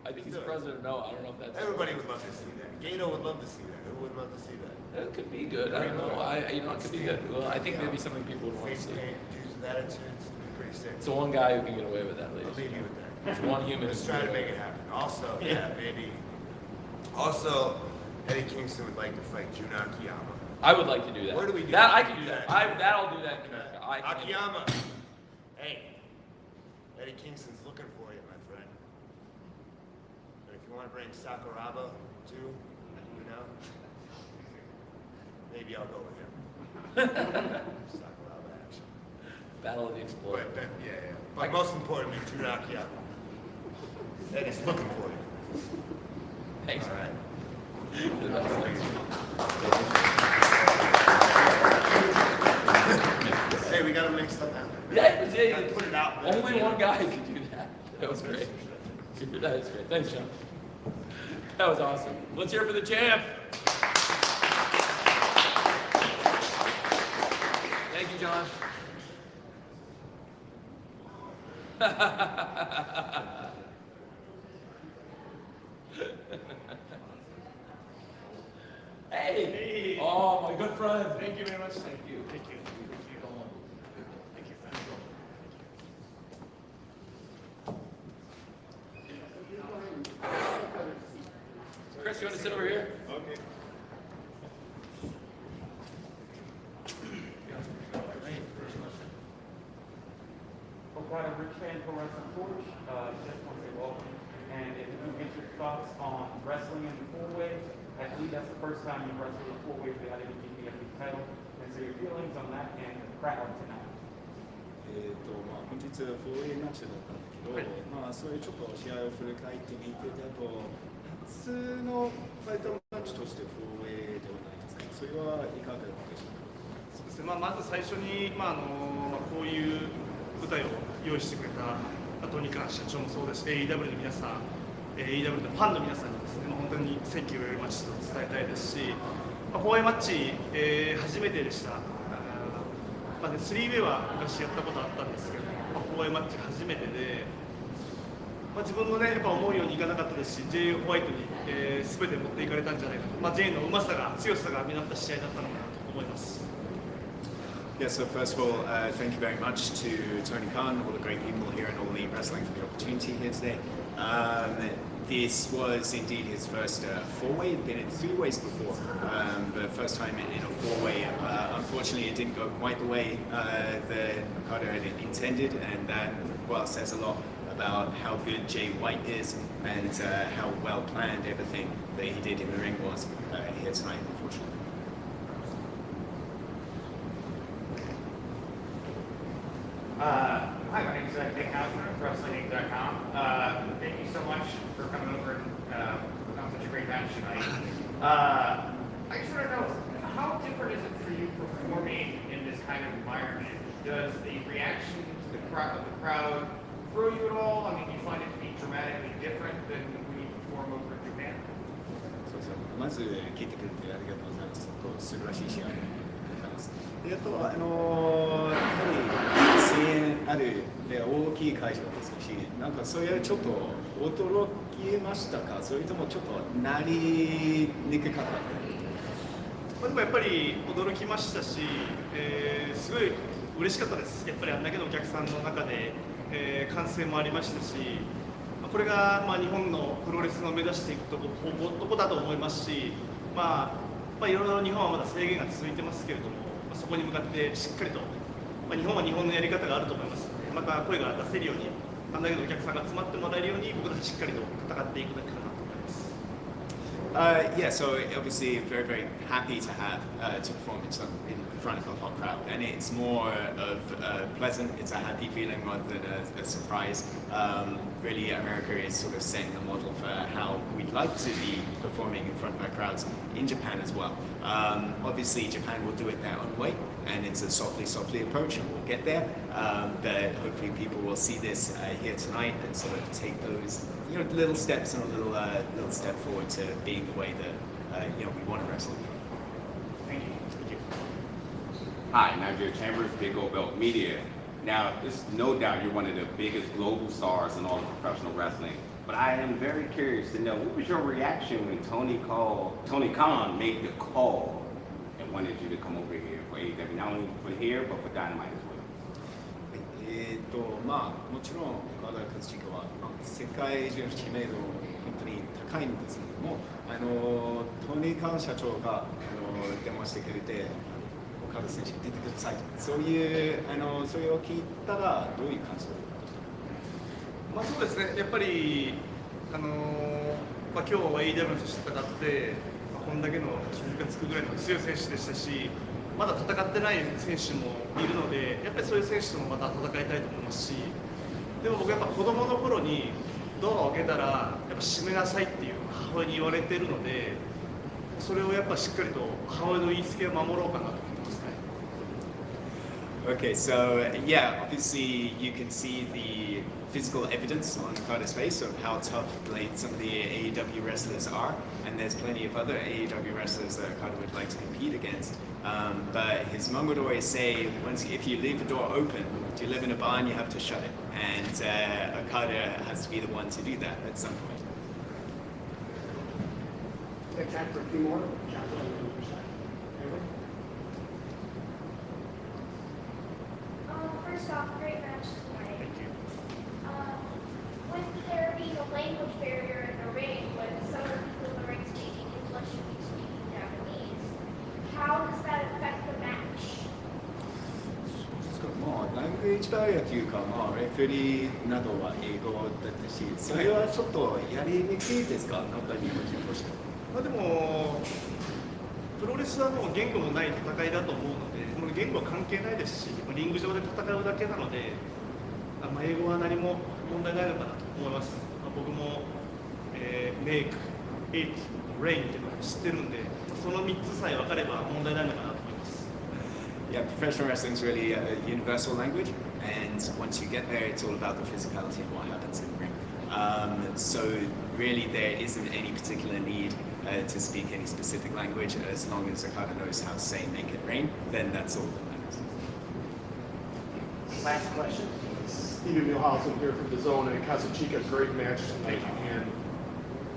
I think he's the president of NOAH, I don't know if that's. Everybody would love to see that. Gato would love to see that. Who would love to see that? It could be good, I don't know, you know, it could be good. Well, I think maybe something people would want to Face see. paint, dudes with attitudes, it'd be pretty sick. It's the one guy who can get away with that, ladies. I'll leave you with that. It's one human. Let's who try can to get make away it happen. Also, yeah, maybe. Also, Eddie Kingston would like to fight Jun Akiyama. I would like to do that. Where do we do that? that? I can do that. I'll do that in America. Akiyama. Hey. Eddie Kingston's looking for you, my friend. But if you want to bring Sakuraba too, you know, maybe I'll go with him. Sakuraba action. Battle of the Explorer. But yeah. But most importantly, Turakia. Eddie's looking for you. Thanks. All right. Hey, we gotta make stuff happen. Yeah, Put it out. only one guy could do that. That was great. That was great. Thanks, John. That was awesome. Let's hear it for the champ. Thank you, John. Hey! Oh, my good friend. Thank you very much. Thank you. Thank you. Chris, you want to sit over here? Okay. Okada Rich Fan Pro Wrestling Torch, just want to say welcome. And if you can get your thoughts on wrestling in the four-way, I believe that's the first time you've wrestled a four-way for the NJPW title. And so your feelings on that and the crowd tonight. 本日4A マッチだったんだけど、そういうちょっと試合を振り返ってみて、普通のファイターマッチとして 4A ではないですか。それはいかがでしょうか。そうですね。まず最初にこういう舞台を用意してくれたトニカ社長もそうですし、AEW の皆さん、AEW のファンの皆さんにですね、本当にThank you very muchと伝えたいですし、4A マッチ、初めてでした。3way は昔やったことあったんですけど、4A マッチ初めてで、自分のね、やっぱ思うようにいかなかったですし、J. ホワイトに、全て持っていかれたんじゃないかと、J のうまさが、強さが目立った試合だったのかなと思います。Yeah, so first of all, thank you very much to Tony Khan, all the great people here in All Elite Wrestling for the opportunity here today. This was indeed his first four-way. He'd been in three-ways before, but first time in a four-way. Unfortunately, it didn't go quite the way that Okada had intended, and that, well, says a lot about how good Jay White is and how well planned everything that he did in the ring was here tonight, unfortunately. Hi, my name is Nick Hausman of WrestlingInc.com. Thank you so much for coming over and putting on such a great match tonight. I just want to know, how different is it for you performing in this kind of environment? Does the reaction to the crowd throw you at all? I mean, do you find it to be dramatically different than when you perform over in Japan? そうそう。まず聞いてくれてありがとうございます。素晴らしい試合でございます。で、あとやっぱり声援あるで大きい会場ですし、なんかそういうちょっと驚きましたか？それともちょっとなりにくかった？でもやっぱり驚きましたし、すごい嬉しかったです。やっぱりあんだけのお客さんの中で、歓声もありましたし、これが日本のプロレスの目指していくとこだと思いますし、いろいろ日本はまだ制限が続いてますけれども、そこに向かってしっかりと、日本は日本のやり方があると思いますので、また声が出せるように、あんだけのお客さんが集まってもらえるように、僕たちしっかりと戦っていくだけかなと思います。Yeah, so obviously very, very happy to have to perform in front of a hot crowd, and it's more of pleasant, it's a happy feeling rather than a surprise. Really, America is sort of setting the model for how we'd like to be performing in front of our crowds in Japan as well. Obviously, Japan will do it their own way, and it's a softly approach, and we'll get there. But hopefully, people will see this here tonight and sort of take those little steps and a little step forward to being the way that we want to wrestle in front. Thank you. Thank you. Hi, Nigeria Chambers, Big O Belt Media. Now, there's no doubt you're one of the biggest global stars in all of professional wrestling, but I am very curious to know, what was your reaction when Tony Khan made the call and wanted you to come over here for AEW, not only for here, but for Dynamite as well? もちろん岡田和親は世界中の知名度本当に高いんですけども、トニー・カーン社長が電話してくれて、岡田選手出てくださいと、そういうを聞いたらどういう感想だったんですか？まあそうですね、やっぱり、まあ、今日 AEW と戦って、まあ、こんだけの傷がつくぐらいの強い選手でしたし、まだ戦ってない選手もいるので、やっぱりそういう選手ともまた戦いたいと思いますし、でも僕やっぱ子供の頃にドアを開けたらやっぱ閉めなさいっていう母親に言われてるので、それをやっぱしっかりと母親の言いつけを守ろうかなと思ってますね。Okay, so yeah, obviously you can see the physical evidence on Okada's face of how tough like, some of the AEW wrestlers are, and there's plenty of other AEW wrestlers that Okada would like to compete against. But his mom would always say, if you leave the door open, if you live in a barn, you have to shut it, and Okada has to be the one to do that at some point. We have time for a few more. First off, great match tonight. Thank you. With there being a language barrier in the ring, with some of the people in the ring speaking English and you speaking Japanese, how does that affect the match? まあ、ラングエージバリアというか、まあ、レフェリーなどは英語だったし、それはちょっとやりにくいですか、なんか日本人として。まあでも、プロレスはもう言語のない戦いだと思うので、もう言語は関係ないですし、リング上で戦うだけなので、まあ、英語は何も問題ないのかなと思います。まあ、僕も、メイク、エイト、レインっていうのを知ってるんで、その3つさえ分かれば問題ないのかなと思います。Yeah, professional wrestling is really a universal language, and once you get there, it's all about the physicality of what happens in the ring. So really, there isn't any particular need to speak any specific language. As long as Okada knows how to say "make it rain," then that's all that matters. Last question. Steven Milhausen here from the Zone, and Kazuchika, great match tonight. And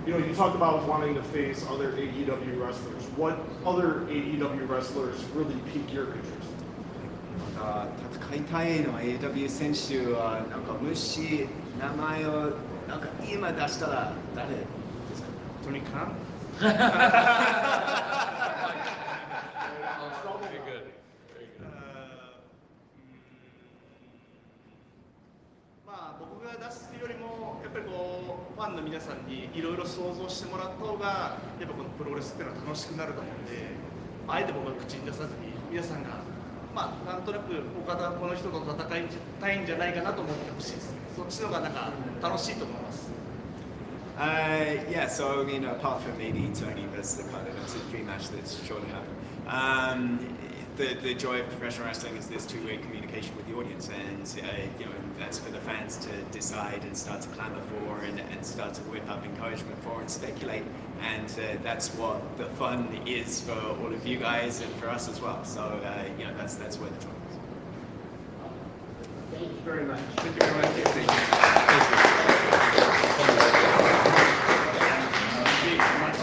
you know, you talked about wanting to face other AEW wrestlers. What other AEW wrestlers really pique your interest? 戦いたいのは AEW 選手はなんかもし名前をなんか今出したら誰ですか？トニカン？まあ僕が出すよりもやっぱりこうファンの皆さんにいろいろ想像してもらった方がやっぱこのプロレスっていうのは楽しくなると思うんで、あえて僕は口に出さずに皆さんがまあなんとなく岡田はこの人と戦いたいんじゃないかなと思ってほしいですね。そっちの方がなんか楽しいと思います。Yeah, so I mean, apart from maybe Tony versus Okada, that's a dream match that's sure to happen. The joy of professional wrestling is this two-way communication with the audience, and you know, that's for the fans to decide and start to clamor for, and start to whip up encouragement for and speculate, and that's what the fun is for all of you guys and for us as well. So you know, that's where the joy is. Thank you very much. Thank you very much.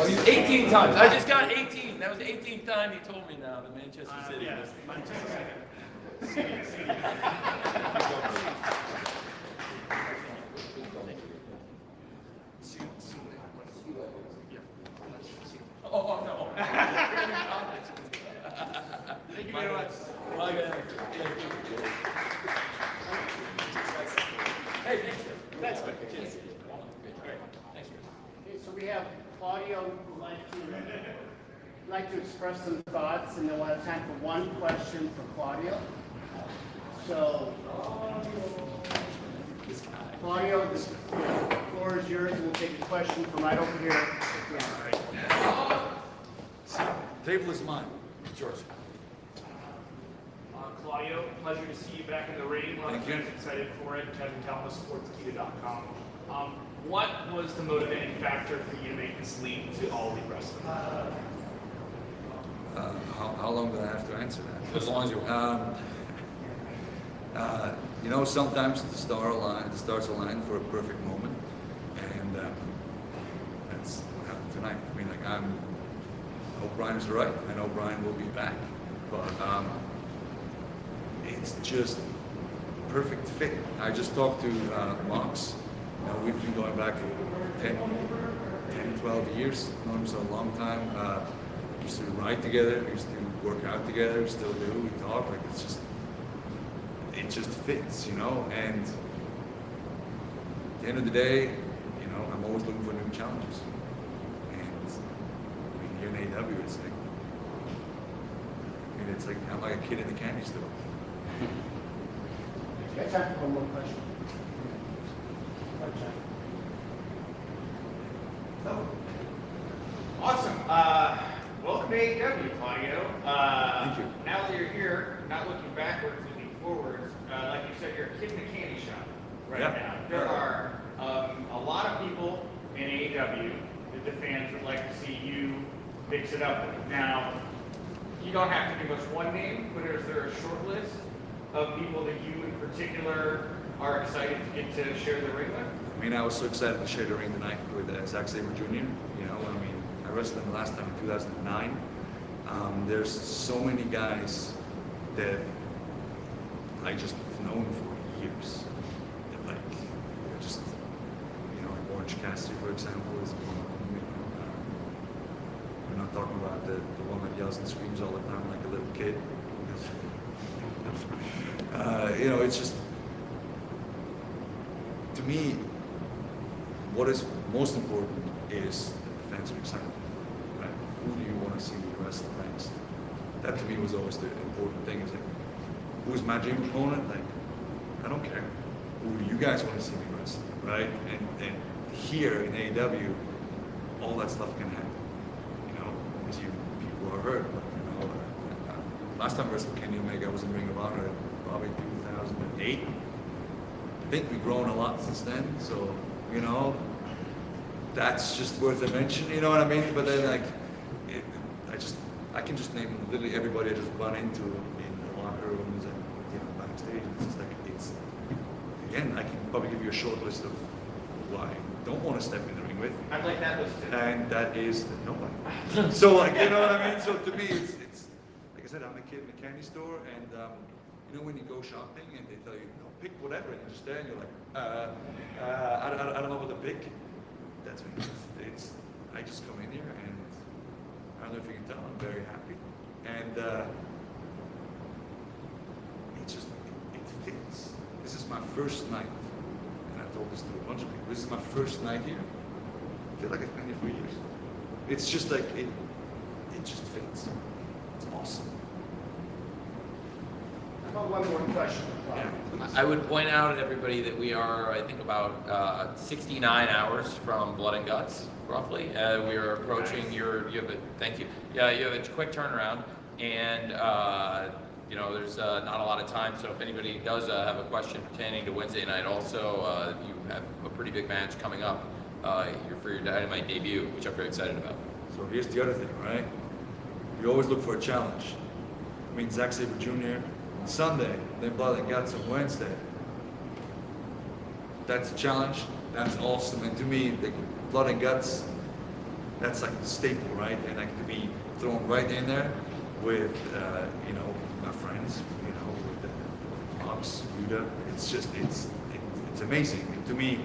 Oh, 18 times. I just got 18. That was the 18th time you told me now, the Manchester City. Yes, Manchester City. Oh, no. Thank you very much. My bad. Hey, thanks. That's good. Cheers. Thanks, Chris. Okay, so we have Claudio who'd like to express some thoughts, and then we'll have time for one question for Claudio. So, Claudio, the floor is yours, and we'll take a question from right over here. Table is mine. It's yours. Claudio, pleasure to see you back in the ring. We're excited for it. Kevin Calma, sportskita.com. What was the motivating factor for you to make this leap to All Elite Wrestling? How long do I have to answer that? As long as you. You know, sometimes the stars align for a perfect moment, and that's what happened tonight. I mean, like I hope Brian is right. I know Brian will be back, but it's just perfect fit. I just talked to Mox. You know, we've been going back for 10, 12 years. Known him for a long time. Used to ride together. Used to work out together. Still do. We talk. Like it just fits, you know. And at the end of the day, you know, I'm always looking for new challenges. And I mean, here in AEW, it's like I'm like a kid in the candy store. Got time for one more question. Awesome. Welcome to AEW, Claudio. Thank you. Now that you're here, not looking backwards, looking forwards, like you said, you're a kid in the candy shop right now. There are a lot of people in AEW that the fans would like to see you mix it up with. Now, you don't have to give us one name, but is there a short list of people that you in particular are excited to get to share the ring with? I mean, I was so excited to share the ring tonight with Zack Sabre Jr. You know, I mean, I wrestled him the last time in 2009. There's so many guys that I just known for years. That like, just, you know, like Orange Cassidy, for example, is one of them. You know, we're not talking about the one that yells and screams all the time like a little kid. You know, it's just, to me, what is most important is the fans are excited. Right? Who do you want to see me wrestle next? That to me was always the important thing. Is like, who's my dream opponent? Like, I don't care. Who do you guys want to see me wrestle? Right? And here in AEW, all that stuff can happen. You know, because people are hurt. You know, last time I wrestled Kenny Omega, I was in Ring of Honor in probably 2008. I think we've grown a lot since then. So, you know, that's just worth a mention. You know what I mean? But then, like, I can just name literally everybody I just run into in the locker rooms and, you know, backstage. It's just like, again, I can probably give you a short list of who I don't want to step in the ring with. I'd like that list too. And that is nobody. So, like, you know what I mean? So to me, it's like I said, I'm a kid in a candy store, and you know when you go shopping and they tell you, no, pick whatever, and you're just there and you're like, I don't know what to pick. That's me. I just come in here and I don't know if you can tell, I'm very happy. And it fits. This is my first night, and I told this to a bunch of people, this is my first night here. I feel like I've been here for years. It's just like, it just fits. It's awesome. How about one more question? I would point out to everybody that we are, I think, about 69 hours from Blood and Guts, roughly. We are approaching thank you. Yeah, you have a quick turnaround, and you know, there's not a lot of time. So if anybody does have a question pertaining to Wednesday night, also you have a pretty big match coming up here for your Dynamite debut, which I'm very excited about. So here's the other thing, right? You always look for a challenge. I mean, Zack Sabre Jr. on Sunday, then Blood and Guts on Wednesday. That's a challenge. That's awesome. And to me, the Blood and Guts, that's like the staple, right? And like to be thrown right in there with, you know, my friends, you know, with Mox, Yuda. It's just, it's amazing. And to me,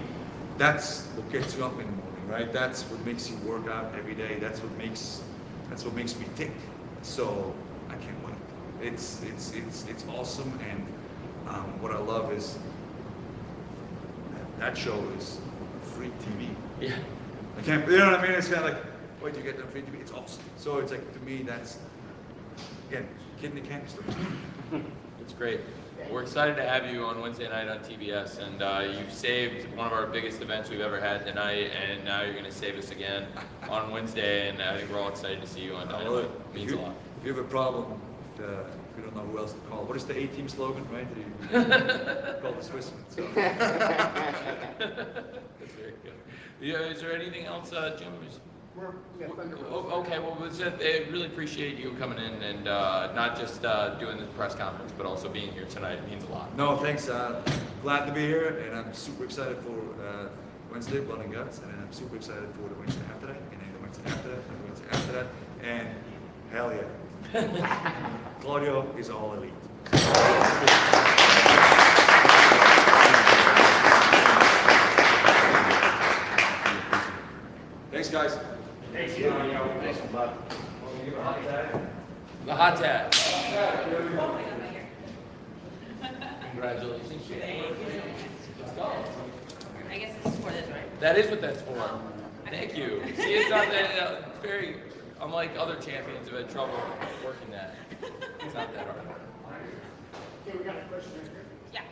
that's what gets you up in the morning, right? That's what makes you work out every day. That's what makes me tick. So I can't wait. It's awesome, and what I love is that show is free TV. Yeah. I can't, you know what I mean? It's kind of like, wait, you get that free TV? It's awesome. So it's like, to me, that's, again, kid in the candy store. It's great. We're excited to have you on Wednesday night on TBS, and you've saved one of our biggest events we've ever had tonight, and now you're going to save us again on Wednesday, and I think we're all excited to see you on Dynamite. It means a lot. If you have a problem, if you don't know who else to call, what is the A-Team slogan, right? Call the Swissman. So. That's very good. Yeah, is there anything else, Jim? Okay, well, I really appreciate you coming in and not just doing the press conference, but also being here tonight. It means a lot. No, thanks. Glad to be here, and I'm super excited for Wednesday, Blood and Guts, and I'm super excited for the Wednesday after that, and then the Wednesday after that, and the Wednesday after that, and hell yeah. Claudio is all elite. Thanks, guys. Thanks, you. Thanks, bud. The hot tag. Congratulations. Let's go. I guess this is for this, right? That is what that's for. Thank you. See, it's not that, it's very, unlike other champions who had trouble working that. It's not that hard. Okay, we got a question right here. Yeah.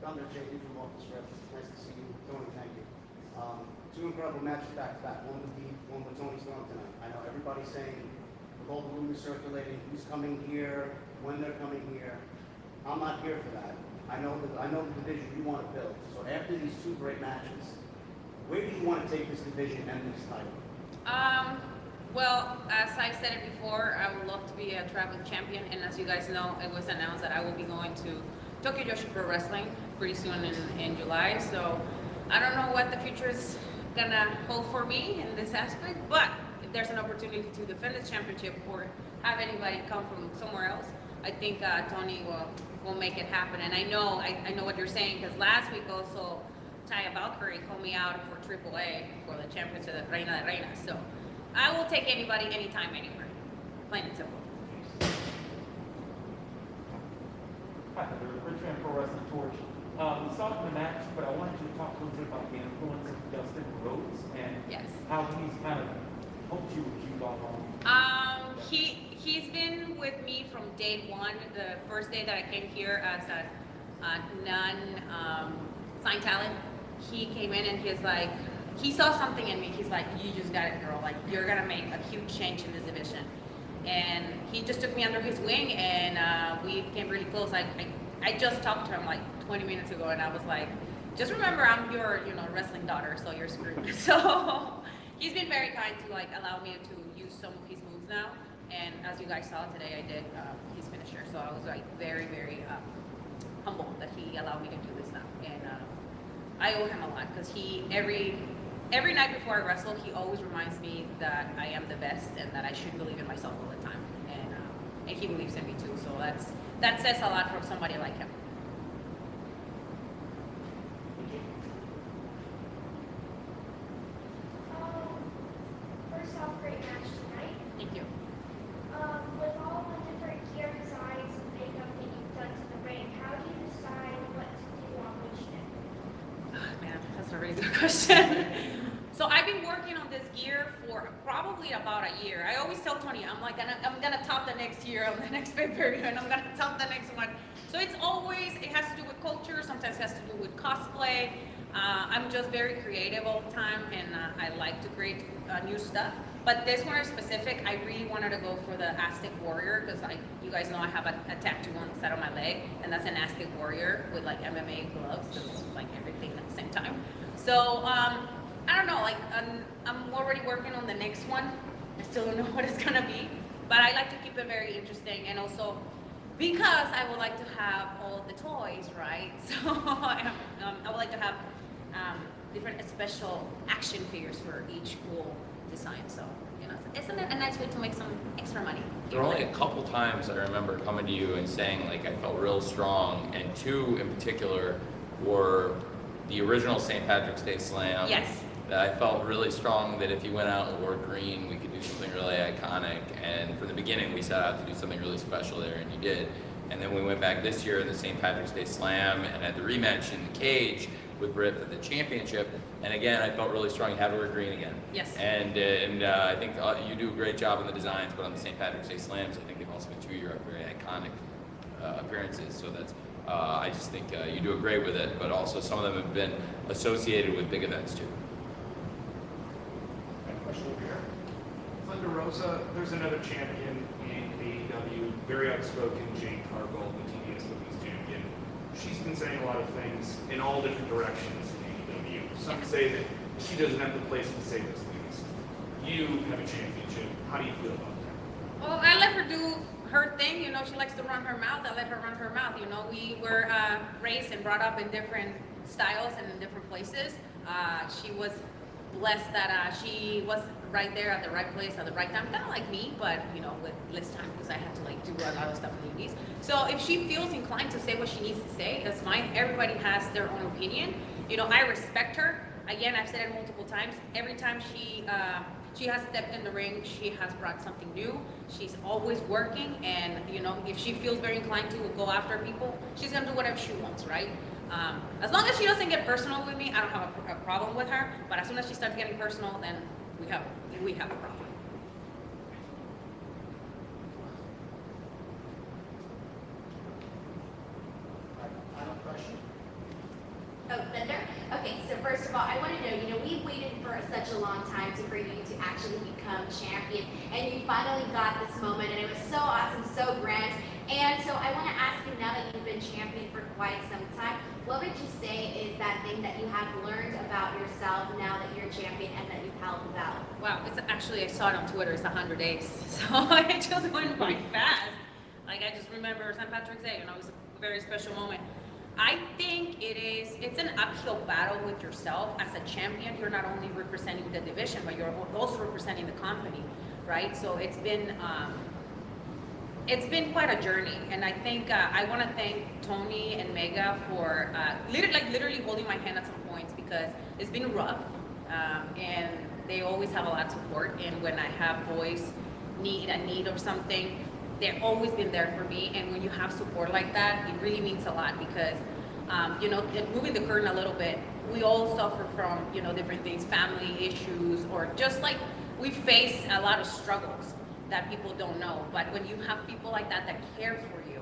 Dominic JD from Office Rep. Nice to see you. Tony, thank you. Two incredible matches back to back. One with Deep, one with Tony Storm tonight. I know everybody's saying, with all the rumors circulating, who's coming here, when they're coming here. I'm not here for that. I know the division you want to build. So after these two great matches, where do you want to take this division and this title? Well, as I've said it before, I would love to be a traveling champion, and as you guys know, it was announced that I will be going to Tokyo Joshi Pro Wrestling pretty soon in July. So I don't know what the future is gonna hold for me in this aspect, but if there's an opportunity to defend this championship or have anybody come from somewhere else, I think Tony will make it happen. And I know what you're saying, because last week also Taya Valkyrie called me out for AAA for the championship of Reina de Reinas. So I will take anybody, anytime, anywhere. Plain and simple. Hi, the Rich Man Pro Wrestling Torch. We saw it in the match, but I wanted you to talk a little bit about the influence of Dustin Rhodes and how he's kind of helped you with you all. He's been with me from day one. The first day that I came here as a non-signed talent, he came in and he's like, he saw something in me. He's like, you just got it, girl. Like, you're gonna make a huge change in this division. And he just took me under his wing, and we became really close. I just talked to him like 20 minutes ago, and I was like, just remember, I'm your, wrestling daughter, so you're screwed. So he's been very kind to like allow me to use some of his moves now. And as you guys saw today, I did his finisher. So I was like very, very humbled that he allowed me to do this now. And I owe him a lot, because every night before I wrestle, he always reminds me that I am the best and that I should believe in myself all the time. And he believes in me too. So that says a lot for somebody like him. First off, great match tonight. Thank you. With all the different gear designs and makeup that you've done to the ring, how do you decide what to do on which day? Oh, man, that's a really good question. So I've been working on this gear for probably about a year. I always tell Tony, I'm gonna top the next year on the next pay-per-view, and I'm gonna top the next one. So it has to do with culture, sometimes it has to do with cosplay. I'm just very creative all the time, and I like to create new stuff. But this one in specific, I really wanted to go for the Aztec Warrior, because you guys know I have a tattoo on the side of my leg, and that's an Aztec Warrior with like MMA gloves, so it's like everything at the same time. So I don't know, like I'm already working on the next one. I still don't know what it's gonna be, but I like to keep it very interesting, and also because I would like to have all the toys, right? So I would like to have different special action figures for each cool design. So it's a nice way to make some extra money. There were only a couple times I remember coming to you and saying like I felt real strong, and two in particular were the original St. Patrick's Day Slam. Yes. That I felt really strong that if you went out and wore green, we could do something really iconic. And from the beginning, we set out to do something really special there, and you did. And then we went back this year in the St. Patrick's Day Slam and had the rematch in the cage with Britt for the championship. And again, I felt really strong. You had to wear green again. Yes. And I think you do a great job in the designs, but on the St. Patrick's Day Slams, I think they've also been 2 year very iconic appearances. So that's, I just think you do it great with it, but also some of them have been associated with big events too. Question over here. Thunder Rosa, there's another champion in AEW, very outspoken, Jade Cargill, the TBS Women's Champion. She's been saying a lot of things in all different directions in AEW. Some say that she doesn't have the place to say those things. You have a championship. How do you feel about that? Well, I let her do her thing. She likes to run her mouth. I let her run her mouth. We were raised and brought up in different styles and in different places. She was blessed that she was right there at the right place at the right time, kind of like me, but with less time, because I had to do a lot of stuff in the indies. So if she feels inclined to say what she needs to say, that's fine. Everybody has their own opinion. I respect her. Again, I've said it multiple times. Every time she has stepped in the ring, she has brought something new. She's always working, and if she feels very inclined to go after people, she's gonna do whatever she wants, right? As long as she doesn't get personal with me, I don't have a problem with her. But as soon as she starts getting personal, then we have a problem. Oh, Thunder? Okay, so first of all, I want to know, we've waited for such a long time for you to actually become champion, and you finally got this moment, and it was so awesome, so grand. And so I want to ask you, now that you've been champion for quite some time, what would you say is that thing that you have learned about yourself now that you're champion and that you've held the belt? Wow, it's actually, I saw it on Twitter, it's 100 days, so it just went by fast. Like, I just remember St. Patrick's Day, it was a very special moment. I think it's an uphill battle with yourself. As a champion, you're not only representing the division, but you're also representing the company, right? So it's been quite a journey, and I think I want to thank Tony and Mega for literally holding my hand at some points, because it's been rough, and they always have a lot of support. And when I have boys need or something, they've always been there for me. And when you have support like that, it really means a lot, because moving the curtain a little bit, we all suffer from different things, family issues, or just like we face a lot of struggles that people don't know. But when you have people like that care for you,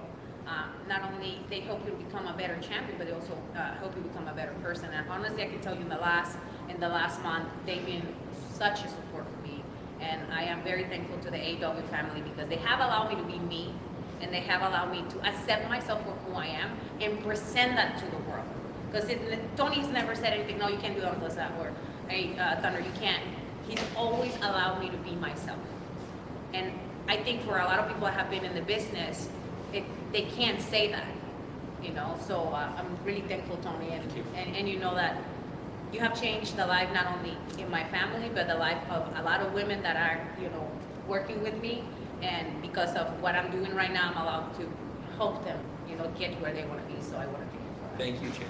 not only they help you become a better champion, but they also help you become a better person. And honestly, I can tell you in the last month, they've been such a support for me. And I am very thankful to the AEW family, because they have allowed me to be me, and they have allowed me to accept myself for who I am and present that to the world. Because Tony's never said anything, no, you can't do that, or hey, Thunder, you can't. He's always allowed me to be myself. And I think for a lot of people that have been in the business, they can't say that, So I'm really thankful, Tony, and you know that you have changed the life not only in my family, but the life of a lot of women that are, working with me. And because of what I'm doing right now, I'm allowed to help them, get to where they want to be. So I want to thank you for that. Thank you, Chair.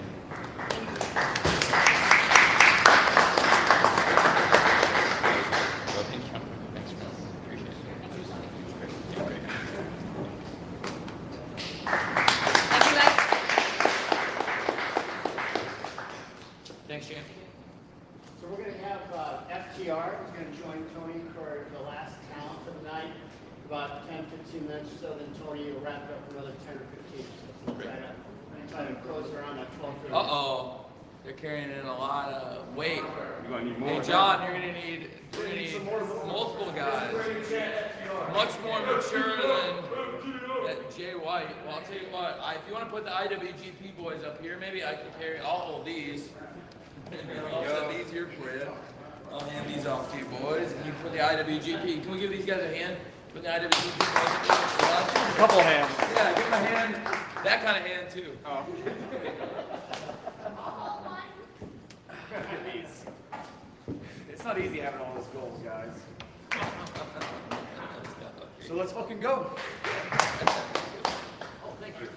Well, thank you. Thanks, bro. Appreciate it. Thank you, Tony. Great. Thank you, guys. Thanks, Chair. So we're going to have FTR is going to join Tony for the last talent of the night, about 10, 15 minutes or so. Then Tony will wrap it up for another 10 or 15 minutes. So we'll try to close around at 12:30. Uh-oh. They're carrying in a lot of weight. You're gonna need more. Hey, John, you're gonna need multiple guys. Much more mature than Jay White. Well, I'll tell you what, if you want to put the IWGP boys up here, maybe I can carry all of these. I'll set these here for you. I'll hand these off to you boys, and you put the IWGP. Can we give these guys a hand? Put the IWGP boys up here. A couple hands. Yeah, give them a hand. That kind of hand, too. Oh. It's not easy having all those goals, guys. So let's fucking go. Oh, thank you.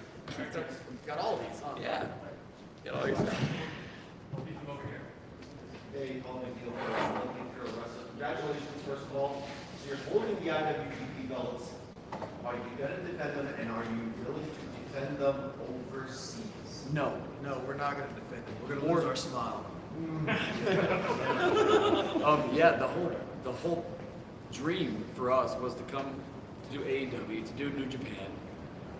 Got all these, huh? Yeah. Get all your stuff. Hey, Paul McNeil, for wrestler. Congratulations, first of all. So you're holding the IWGP belts. Are you going to defend them, and are you willing to defend them overseas? No, we're not going to defend it. We're going to lose our smile. Yeah, the whole dream for us was to come to do AEW, to do New Japan,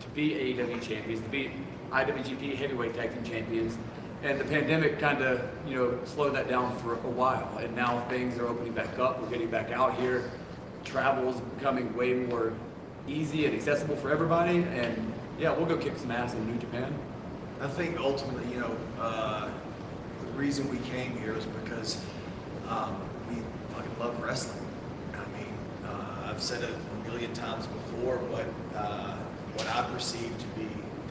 to be AEW champions, to be IWGP heavyweight tag team champions. And the pandemic kind of, slowed that down for a while. And now things are opening back up. We're getting back out here. Travel is becoming way more easy and accessible for everybody. And yeah, we'll go kick some ass in New Japan. I think ultimately, the reason we came here is because we fucking love wrestling. I mean, I've said it a million times before, but what I perceive to be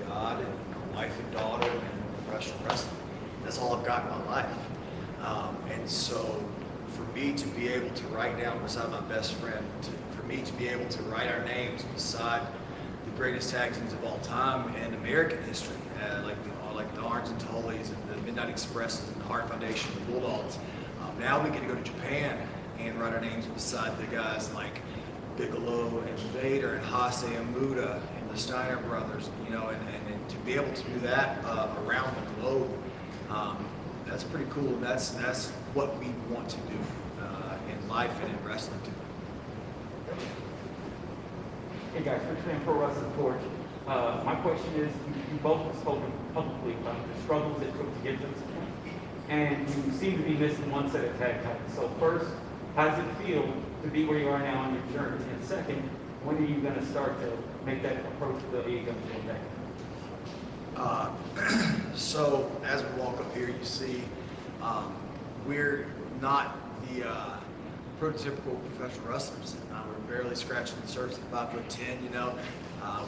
God and my wife and daughter and professional wrestling, that's all I've got in my life. And so for me to be able to write down beside my best friend, for me to be able to write our names beside the greatest tag teams of all time in American history, like the Orange and Tullys and the Midnight Expresses and the Hart Foundation and the Bulldogs. Now we get to go to Japan and write our names beside the guys like Bigelow and Vader and Hase and Muda and the Steiner brothers, and to be able to do that around the globe, that's pretty cool. And that's what we want to do in life and in wrestling too. Hey guys, Rich Fan Pro Wrestling Torch. My question is, you both have spoken publicly about the struggles it took to get to this point, and you seem to be missing one set of tag titles. So first, how does it feel to be where you are now on your journey? And second, when are you going to start to make that approach to the AEW tag? So as we walk up here, you see we're not the prototypical professional wrestlers. We're barely scratching the surface at 5'10", you know.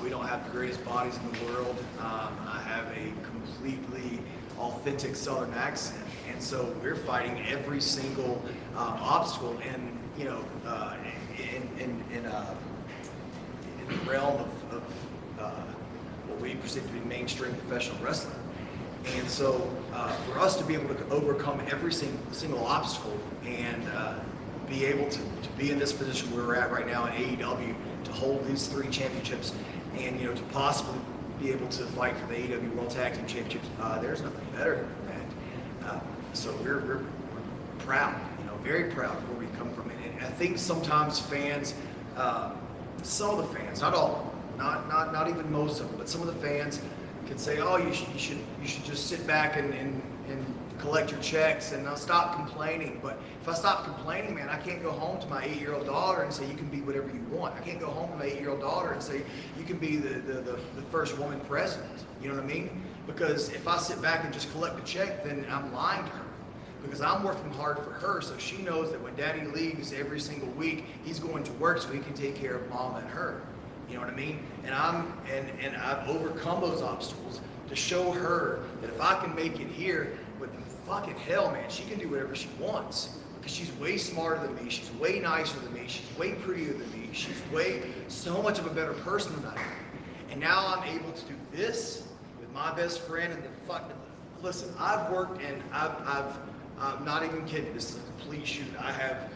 We don't have the greatest bodies in the world. I have a completely authentic Southern accent, and so we're fighting every single obstacle in, you know, in the realm of what we perceive to be mainstream professional wrestling. And so for us to be able to overcome every single obstacle and be able to be in this position where we're at right now in AEW, to hold these 3 championships, and, you know, to possibly be able to fight for the AEW World Tag Team Championships, there's nothing better than that. So we're proud, you know, very proud of where we come from. And I think sometimes fans, some of the fans, not all, not even most of them, but some of the fans can say, oh, you should just sit back and collect your checks and stop complaining. But if I stop complaining, man, I can't go home to my 8-year-old daughter and say, you can be whatever you want. I can't go home to my 8-year-old daughter and say, you can be the first woman president. You know what I mean? Because if I sit back and just collect a check, then I'm lying to her. Because I'm working hard for her, so she knows that when Daddy leaves every single week, he's going to work so he can take care of Mama and her. You know what I mean? And I've overcome those obstacles to show her that if I can make it here, with fucking hell, man, she can do whatever she wants. Because she's way smarter than me, she's way nicer than me, she's way prettier than me, she's so much of a better person than I am. And now I'm able to do this with my best friend and the fucking, listen, I've worked and I'm not even kidding, this is a complete shoot. I have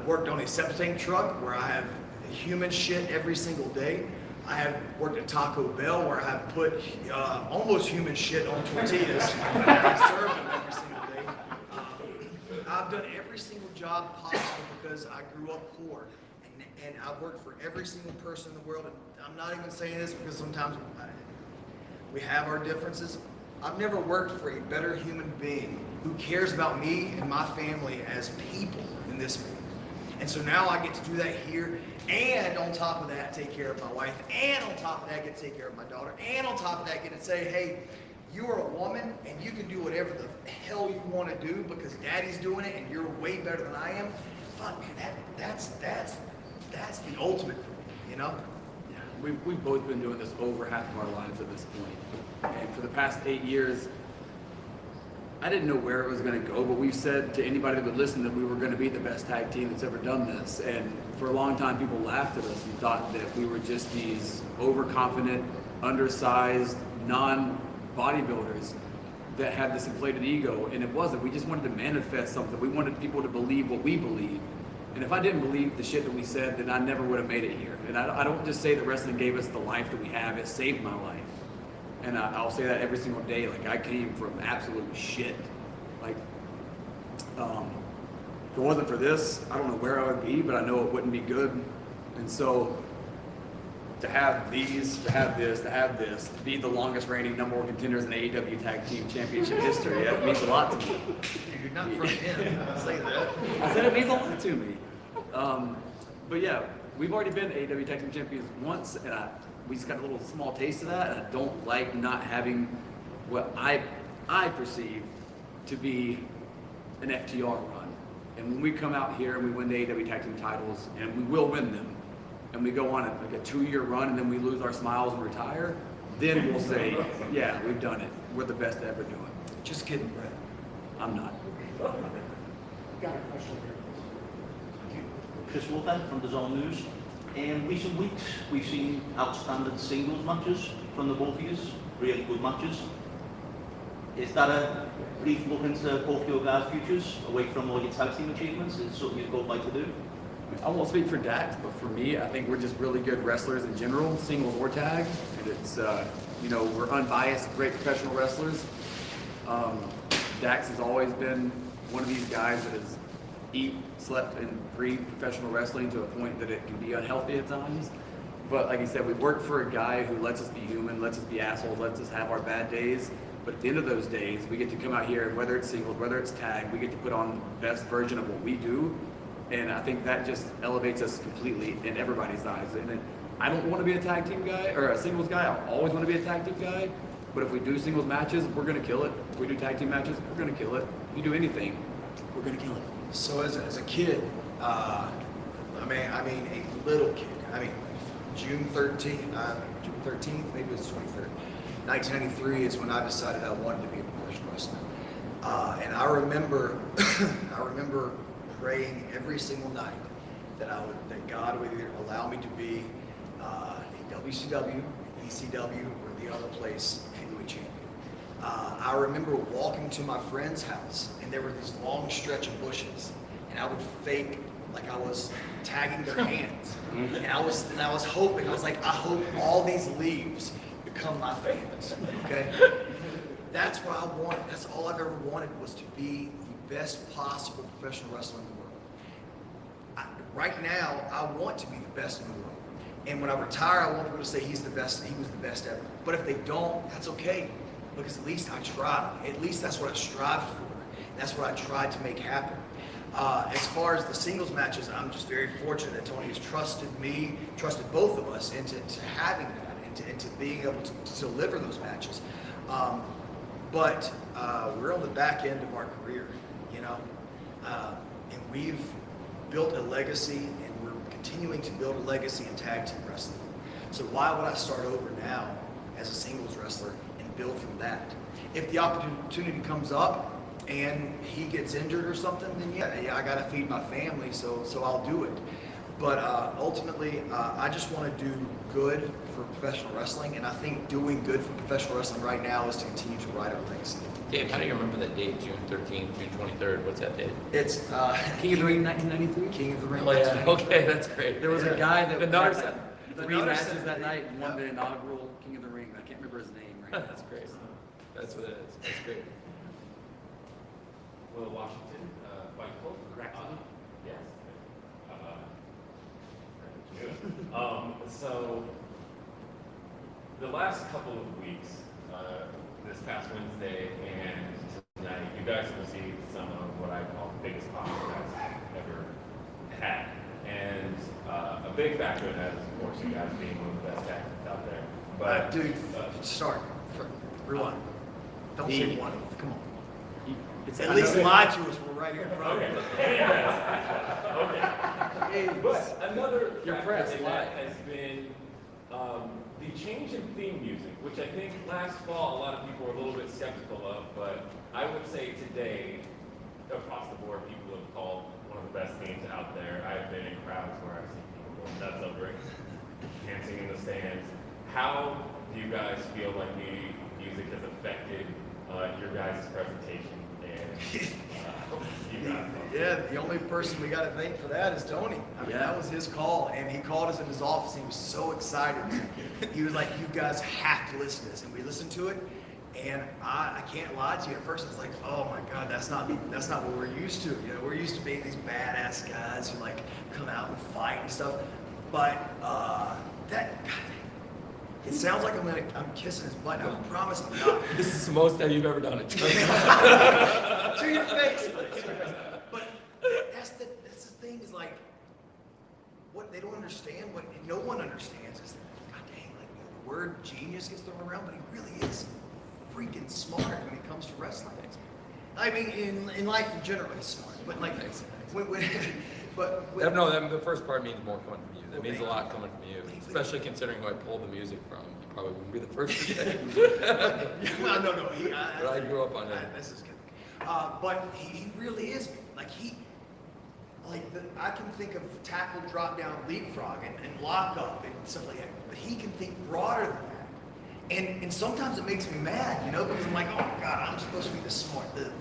worked on a septic tank truck where I have human shit every single day. I have worked at Taco Bell where I have put almost human shit on tortillas and served them every single day. I've done every single job possible because I grew up poor. And I've worked for every single person in the world. And I'm not even saying this because sometimes we have our differences. I've never worked for a better human being who cares about me and my family as people than this man. And so now I get to do that here, and on top of that, take care of my wife, and on top of that, get to take care of my daughter, and on top of that, get to say, hey, you are a woman, and you can do whatever the hell you want to do because Daddy's doing it, and you're way better than I am. Fuck, man, that's the ultimate for me, you know? Yeah, we've both been doing this over half of our lives at this point. And for the past 8 years, I didn't know where it was going to go, but we've said to anybody that would listen that we were going to be the best tag team that's ever done this. And for a long time, people laughed at us and thought that we were just these overconfident, undersized, non-bodybuilders that had this inflated ego. And it wasn't. We just wanted to manifest something. We wanted people to believe what we believe. And if I didn't believe the shit that we said, then I never would have made it here. And I don't just say that wrestling gave us the life that we have. It saved my life. And I'll say that every single day. Like, I came from absolute shit. Like, if it wasn't for this, I don't know where I would be, but I know it wouldn't be good. And so to have these, to have this, to be the longest reigning #1 contenders in AEW Tag Team Championship history, it means a lot to me. You're not from him. Say that. I said it means a lot to me. But yeah, we've already been AEW Tag Team Champions once, and we just got a little small taste of that, and I don't like not having what I perceive to be an FTR run. And when we come out here and we win the AEW Tag Team titles, and we will win them, and we go on like a 2-year run and then we lose our smiles and retire, then we'll say, yeah, we've done it. We're the best to ever do it. Just kidding, Brett. I'm not. Got a question here. Chris Wolfhead from The Zone News. In recent weeks, we've seen outstanding singles matches from the both of you, really good matches. Is that a brief look into both your guys' futures, away from all your tag team achievements? Is it something you'd both like to do? I won't speak for Dax, but for me, I think we're just really good wrestlers in general, singles or tag. And it's, we're unbiased, great professional wrestlers. Dax has always been one of these guys that has slept, and breathed professional wrestling to a point that it can be unhealthy at times. But like I said, we work for a guy who lets us be human, lets us be assholes, lets us have our bad days. But at the end of those days, we get to come out here, and whether it's singles, whether it's tag, we get to put on the best version of what we do. And I think that just elevates us completely in everybody's eyes. And then I don't want to be a tag team guy or a singles guy. I always want to be a tag team guy. But if we do singles matches, we're going to kill it. If we do tag team matches, we're going to kill it. If you do anything, we're going to kill it. So as a kid, a little kid, June 13th, maybe it was 23rd, 1993 is when I decided I wanted to be a professional wrestler. And I remember praying every single night that God would either allow me to be a WCW, ECW, or the other place, heavyweight champion. I remember walking to my friend's house, and there were these long stretch of bushes, and I would fake like I was tagging their hands, and I was hoping, I was like, I hope all these leaves become my fans. Okay, that's what I wanted. That's all I've ever wanted, was to be the best possible professional wrestler in the world. Right now, I want to be the best in the world. And when I retire, I want people to say he was the best ever. But if they don't, that's okay, because at least I tried. At least that's what I strived for. That's what I tried to make happen. As far as the singles matches, I'm just very fortunate that Tony has trusted me, trusted both of us into having that, into being able to deliver those matches. But we're on the back end of our career, and we've built a legacy, and we're continuing to build a legacy in tag team wrestling. So why would I start over now as a singles wrestler and build from that? If the opportunity comes up and he gets injured or something, then yeah, I gotta feed my family, so I'll do it. But ultimately, I just want to do good for professional wrestling, and I think doing good for professional wrestling right now is to continue to ride our legacy. Dave, how do you remember that date, June 13th, June 23rd? What's that date? It's King of the Ring 1993? King of the Ring. Oh, yeah. Okay, that's great. There was a guy that had three matches that night and won the inaugural King of the Ring. I can't remember his name right now. That's great. That's what it is. That's great. Will Washington, Fightful. Correct. Yes. So the last couple of weeks, this past Wednesday and tonight, you guys have received some of what I call the biggest pop you guys ever had. And a big factor in that is, of course, you guys being one of the best actors out there. But dude, start. Rewind. Don't say one. Come on. At least lie to us. We're right here in front of you. Okay. But another factor in that has been the change in theme music, which I think last fall a lot of people were a little bit skeptical of, but I would say today, across the board, people have called one of the best themes out there. I've been in crowds where I've seen people going nuts over it, dancing in the stands. How do you guys feel like the music has affected your guys' presentation? Yeah, the only person we got to thank for that is Tony. I mean, that was his call, and he called us in his office. He was so excited. He was like, "You guys have to listen to this," and we listened to it. And I can't lie to you. At first, I was like, "Oh my God, that's not what we're used to." We're used to being these badass guys who like come out and fight and stuff. But it sounds like I'm kissing his butt. I promise I'm not. This is the most that you've ever done it. To your face. But that's the thing, is like, what they don't understand, what no one understands is that, God dang, like, the word genius gets thrown around, but he really is freaking smart when it comes to wrestling. I mean, in life in general, he's smart. But like, the first part means more coming from you. That means a lot coming from you, especially considering who I pulled the music from. You probably wouldn't be the first to say. Well, no. But I grew up on it. This is good. But he really is, like, I can think of tackle, drop down, leapfrog, and lock up and stuff like that. But he can think broader than that. And sometimes it makes me mad, because I'm like, oh my God, I'm supposed to be the smart, the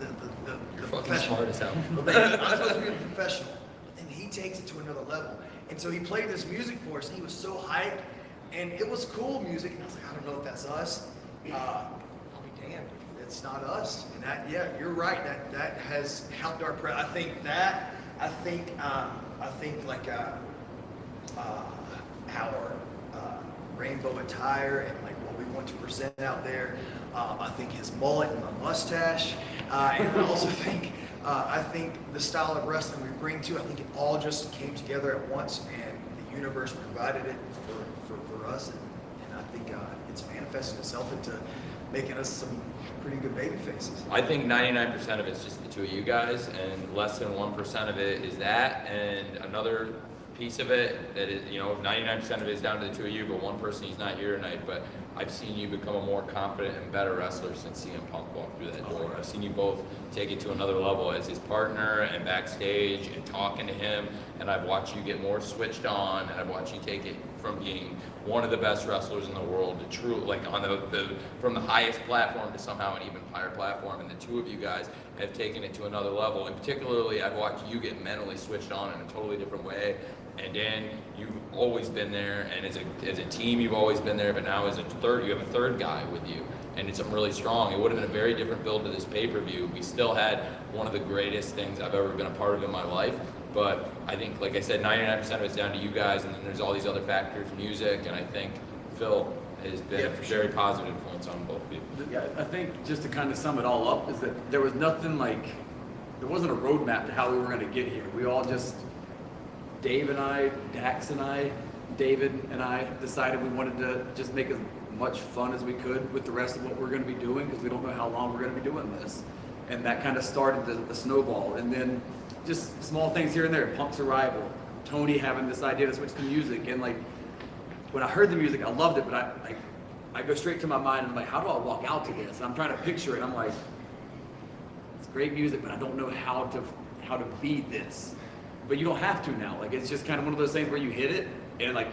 You're fucking professional. smart as hell. I'm supposed to be a professional. And he takes it to another level. And so he played this music for us, and he was so hyped, and it was cool music, and I was like, I don't know if that's us. I'll be damned if it's not us. And that, yeah, you're right. That has helped our I think like our rainbow attire and like what we want to present out there. I think his mullet and my mustache, and I also think the style of wrestling we bring to. I think it all just came together at once, and the universe provided it for us, and I think it's manifested itself into making us some pretty good baby faces. I think 99% of it's just the two of you guys, and less than 1% of it is that, and another piece of it that is, 99% of it is down to the two of you, but one person, he's not here tonight, but I've seen you become a more confident and better wrestler since CM Punk walked through that door. I've seen you both take it to another level as his partner and backstage and talking to him, and I've watched you get more switched on, and I've watched you take it from being one of the best wrestlers in the world to true, like on from the highest platform to somehow an even higher platform, and the two of you guys have taken it to another level, and particularly I've watched you get mentally switched on in a totally different way. And Dan, you've always been there, and as a team, you've always been there. But now, you have a third guy with you, and it's really strong. It would have been a very different build to this pay-per-view. We still had one of the greatest things I've ever been a part of in my life. But I think, like I said, 99% of it's down to you guys, and then there's all these other factors, music, and I think Phil has been a very positive influence on both of you. Yeah, I think just to kind of sum it all up is that there was nothing there wasn't a roadmap to how we were going to get here. We all just. Dave and I, Dax and I, David and I decided we wanted to just make as much fun as we could with the rest of what we're going to be doing, because we don't know how long we're going to be doing this. And that kind of started the snowball. And then just small things here and there. Punk's arrival, Tony having this idea to switch the music. And like, when I heard the music, I loved it, but I go straight to my mind and I'm like, how do I walk out to this? And I'm trying to picture it. And I'm like, it's great music, but I don't know how to be this. But you don't have to now. Like, it's just kind of one of those things where you hit it, and like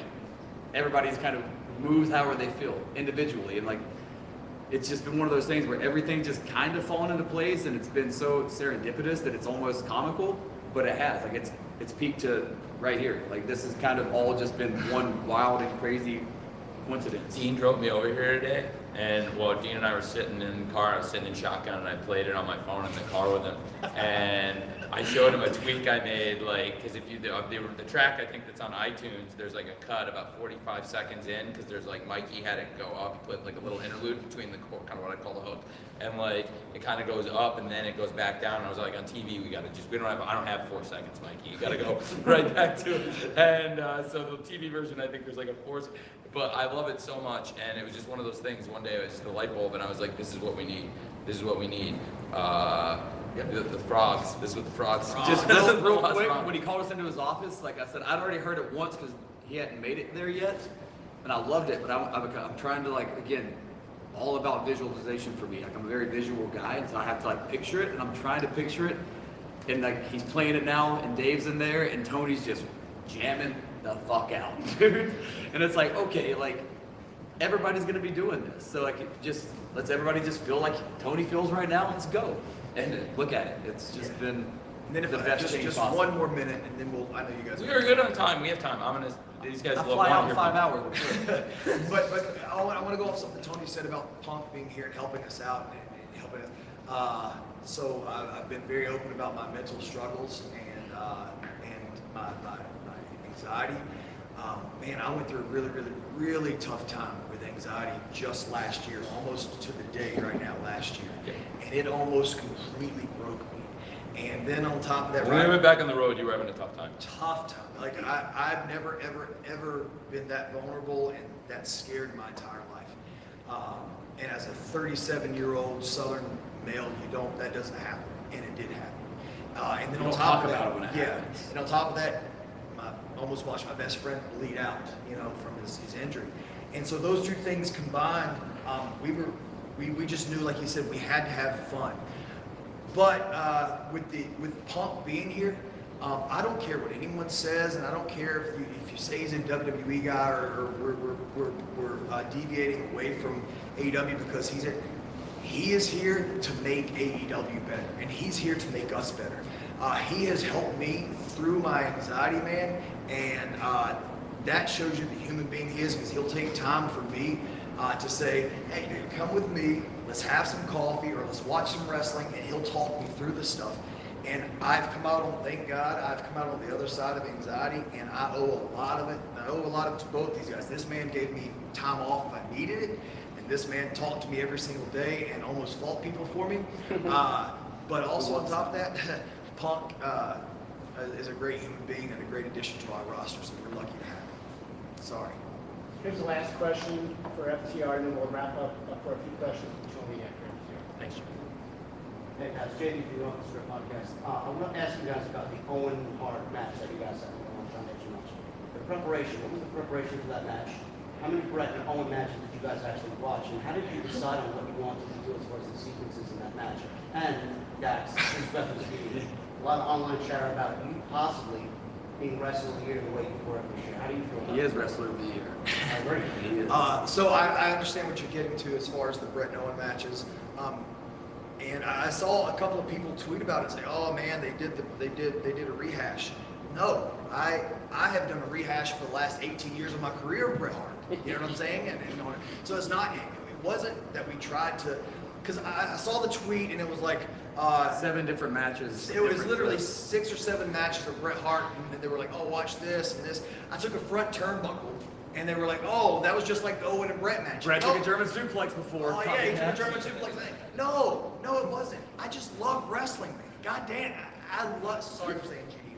everybody's kind of moves however they feel individually, and like it's just been one of those things where everything just kind of fallen into place, and it's been so serendipitous that it's almost comical, but it has. Like, it's peaked to right here. Like, this has kind of all just been one wild and crazy coincidence. Dean drove me over here today, and Dean and I were sitting in the car. I was sitting in shotgun, and I played it on my phone in the car with him, and I showed him a tweak I made, because if you the track I think that's on iTunes, there's like a cut about 45 seconds in, because there's like Mikey had it go up, he put like a little interlude between the kind of what I call the hook, and like it kind of goes up and then it goes back down, and I was like, on TV I don't have 4 seconds, Mikey, you gotta go right back to it, and so the TV version I think there's like a 4, but I love it so much, and it was just one of those things. One day it was just the light bulb, and I was like, this is what we need. The frogs. This is what the frogs. Just real quick, when he called us into his office, like I said, I'd already heard it once because he hadn't made it there yet, and I loved it. But I'm trying to, like, again, all about visualization for me. Like, I'm a very visual guy, and so I have to like picture it, and I'm trying to picture it, and like he's playing it now, and Dave's in there, and Tony's just jamming the fuck out, dude. And it's like, okay, like everybody's gonna be doing this, so like let's everybody just feel like Tony feels right now. Let's go. And look at it. It's just been and then the best thing just possible. one more minute, and then I know you guys. We are good on time. We have time. These guys I'll love fly out in here. 5 hours. but I want to go off something Tony said about Punk being here and helping us out and helping us. So I've been very open about my mental struggles and my anxiety. Man, I went through a really, really, really tough time with anxiety just last year, almost to the day right now last year. And it almost completely broke me. And then on top of that, when we went back on the road, you were having a tough time. Tough time. Like, I've never, ever been that vulnerable and that scared my entire life. And as a 37-year-old Southern male, that doesn't happen. And it did happen. And then on top of that, and on top of that, almost watched my best friend bleed out, from his injury. And so those two things combined, we just knew, like you said, we had to have fun. But with Punk being here, I don't care what anyone says, and I don't care if you say he's a WWE guy or we're deviating away from AEW, because he is here to make AEW better, and he's here to make us better. He has helped me through my anxiety, man, and that shows you the human being he is, because he'll take time for me to say, hey, dude, come with me, let's have some coffee, or let's watch some wrestling, and he'll talk me through this stuff. And I've come out on, thank God, I've come out on the other side of anxiety, and I owe a lot of it. I owe a lot of it to both these guys. This man gave me time off if I needed it, and this man talked to me every single day and almost fought people for me. But also on top of that, Punk is a great human being and a great addition to our roster, so we're lucky to have him. Sorry. Here's the last question for FTR, and then we'll wrap up for a few questions from Tony after FTR. Thanks, Jim. Hey guys, JD for the Office Script Podcast. I want to ask you guys about the Owen Hart match that you guys had on Foundation match. The preparation, what was the preparation for that match? How many Brett and Owen matches did you guys actually watch? And how did you decide on what you wanted to do as far as the sequences in that match? And Dax, this reference to you, a lot of online chatter about you possibly being Wrestler of the Year in the way you were this year. How do you feel about He is Wrestler of the Year. I agree. He is. So I understand what you're getting to as far as the Brett and Owen matches. And I saw a couple of people tweet about it and say, "Oh man, they did a rehash." No, I have done a rehash for the last 18 years of my career of Bret Hart. You know what I'm saying? And so it's not. It wasn't that we tried to, because I saw the tweet and it was like 7 different matches. It was literally 6 or 7 matches of Bret Hart, and they were like, "Oh, watch this and this." I took a front turnbuckle. And they were like, "Oh, that was just like the Owen and Brett match." Brett took a German suplex before. Oh yeah, he took a German suplex. No, it wasn't. I just love wrestling, man. God damn, I love. Sorry for saying GD.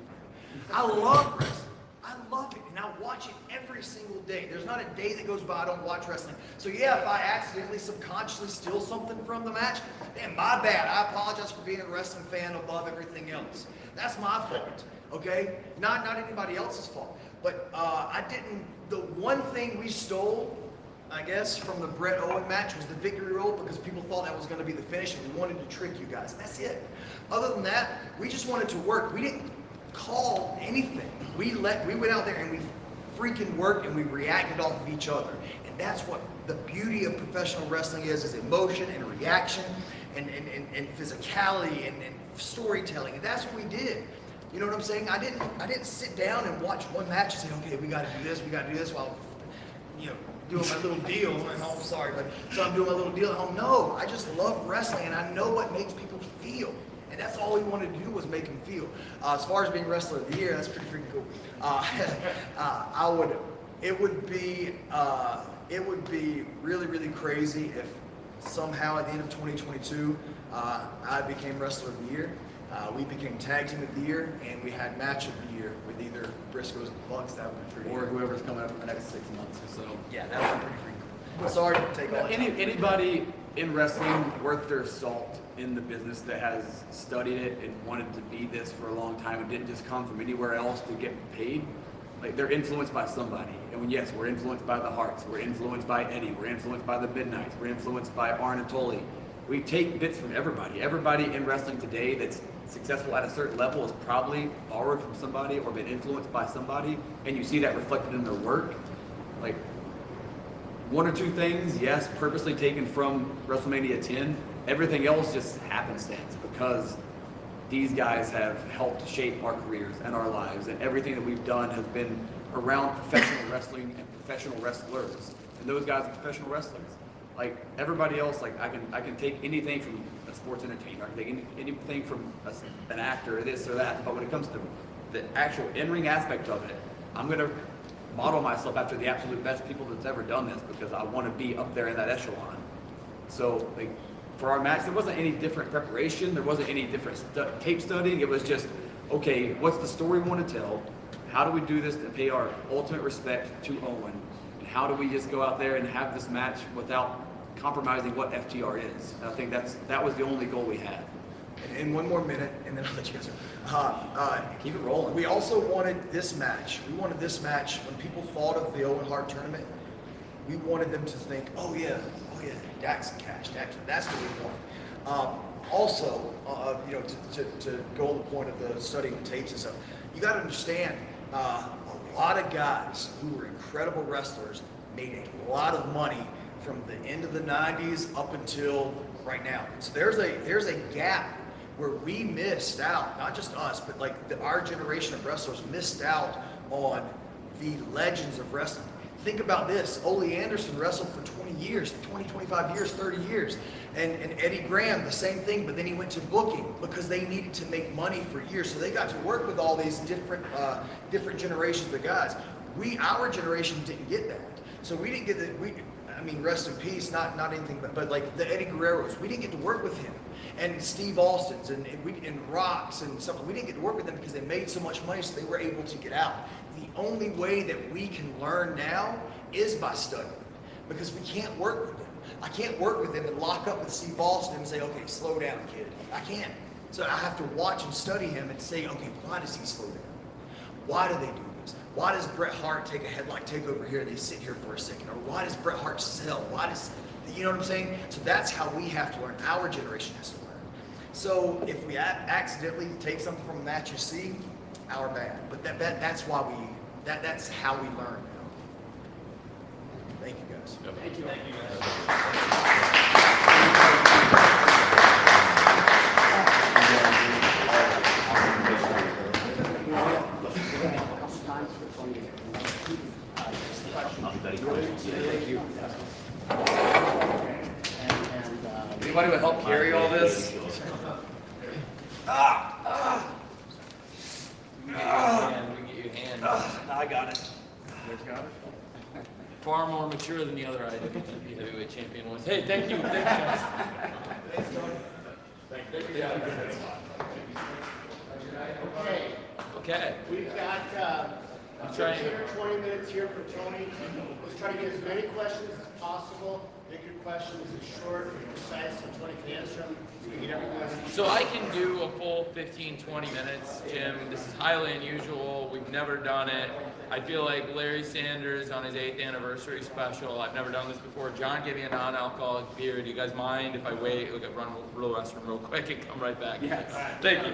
I love wrestling. I love it, and I watch it every single day. There's not a day that goes by I don't watch wrestling. So yeah, if I accidentally, subconsciously steal something from the match, then my bad. I apologize for being a wrestling fan above everything else. That's my fault. Okay, not anybody else's fault. But I didn't. The one thing we stole, I guess, from the Bret Owen match was the victory roll, because people thought that was going to be the finish, and we wanted to trick you guys. That's it. Other than that, we just wanted to work. We didn't call anything. We went out there and we freaking worked, and we reacted off of each other. And that's what the beauty of professional wrestling is emotion and reaction and physicality and storytelling. And that's what we did. You know what I'm saying? I didn't sit down and watch one match and say, okay, we got to do this while, doing my little deal at home. Sorry, but so I'm doing my little deal at home. No, I just love wrestling, and I know what makes people feel, and that's all we wanted to do was make them feel. As far as being Wrestler of the Year, that's pretty freaking cool. It would be really, really crazy if somehow at the end of 2022, I became Wrestler of the Year. We became Tag Team of the Year, and we had Match of the Year with either Briscoes and Bucks. That would be pretty. Or whoever's coming up in the next 6 months or so. Yeah, that would be pretty freaking cool. Sorry to take all. Anybody in wrestling worth their salt in the business that has studied it and wanted to be this for a long time and didn't just come from anywhere else to get paid, like they're influenced by somebody. And yes, we're influenced by the Harts, we're influenced by Eddie, we're influenced by the Midnights, we're influenced by Arn and Tully. We take bits from everybody. Everybody in wrestling today that's successful at a certain level has probably borrowed from somebody or been influenced by somebody, and you see that reflected in their work. Like 1 or 2 things, yes, purposely taken from WrestleMania 10. Everything else just happenstance, because these guys have helped shape our careers and our lives, and everything that we've done has been around professional wrestling and professional wrestlers. And those guys are professional wrestlers. Like everybody else, like I can take anything from a sports entertainer, I can take anything from an actor, or this or that, but when it comes to the actual in-ring aspect of it, I'm gonna model myself after the absolute best people that's ever done this, because I want to be up there in that echelon. So like for our match, there wasn't any different preparation, there wasn't any different tape studying, it was just, okay, what's the story we want to tell? How do we do this to pay our ultimate respect to Owen? And how do we just go out there and have this match without compromising what FTR is? I think that was the only goal we had. And 1 more minute, and then I'll let you guys go. Keep it rolling. We also wanted this match. We wanted this match, when people thought of the Owen Hart tournament, we wanted them to think, oh yeah, Dax and Cash, that's what we want. Also, to go on the point of the studying the tapes and stuff, you got to understand, a lot of guys who were incredible wrestlers made a lot of money from the end of the 90s up until right now. So there's a gap where we missed out, not just us, but like our generation of wrestlers missed out on the legends of wrestling. Think about this. Ole Anderson wrestled for 20 years, 20, 25 years, 30 years. And Eddie Graham, the same thing, but then he went to booking because they needed to make money for years. So they got to work with all these different generations of guys. Our generation didn't get that. So we didn't get I mean, rest in peace, not anything, but like the Eddie Guerreros, we didn't get to work with him. And Steve Austin's and Rocks and stuff. We didn't get to work with them because they made so much money, so they were able to get out. The only way that we can learn now is by studying, because we can't work with them. I can't work with them and lock up with Steve Austin and say, okay, slow down, kid. I can't. So I have to watch and study him and say, okay, why does he slow down? Why do they do this? Why does Bret Hart take a headlock takeover here and they sit here for a second? Or why does Bret Hart sell? Why does, you know what I'm saying? So that's how we have to learn. Our generation has to learn. So if we accidentally take something from a match you see, our bad. But that's why that's how we learn now. Thank you guys. Thank you. Thank you guys. Thank you. Anybody would help carry all this? We can get you a hand. I got it. You guys got it? Far more mature than the other IWGP heavyweight champion was. Hey, thank you. Thanks, guys. Thanks, Tony. Thank you, guys. Okay. Okay. We've got 15 or 20 minutes here for Tony. Let's try to get as many questions as possible. Make your questions as short and concise so Tony can answer them. So we get everyone. So I can do a full 15, 20 minutes, Jim. This is highly unusual. We've never done it. I feel like Larry Sanders on his 8th anniversary special. I've never done this before. John gave me a non-alcoholic beer. Do you guys mind if I wait? Look, run a little restroom real quick and come right back. Yes. Thank you.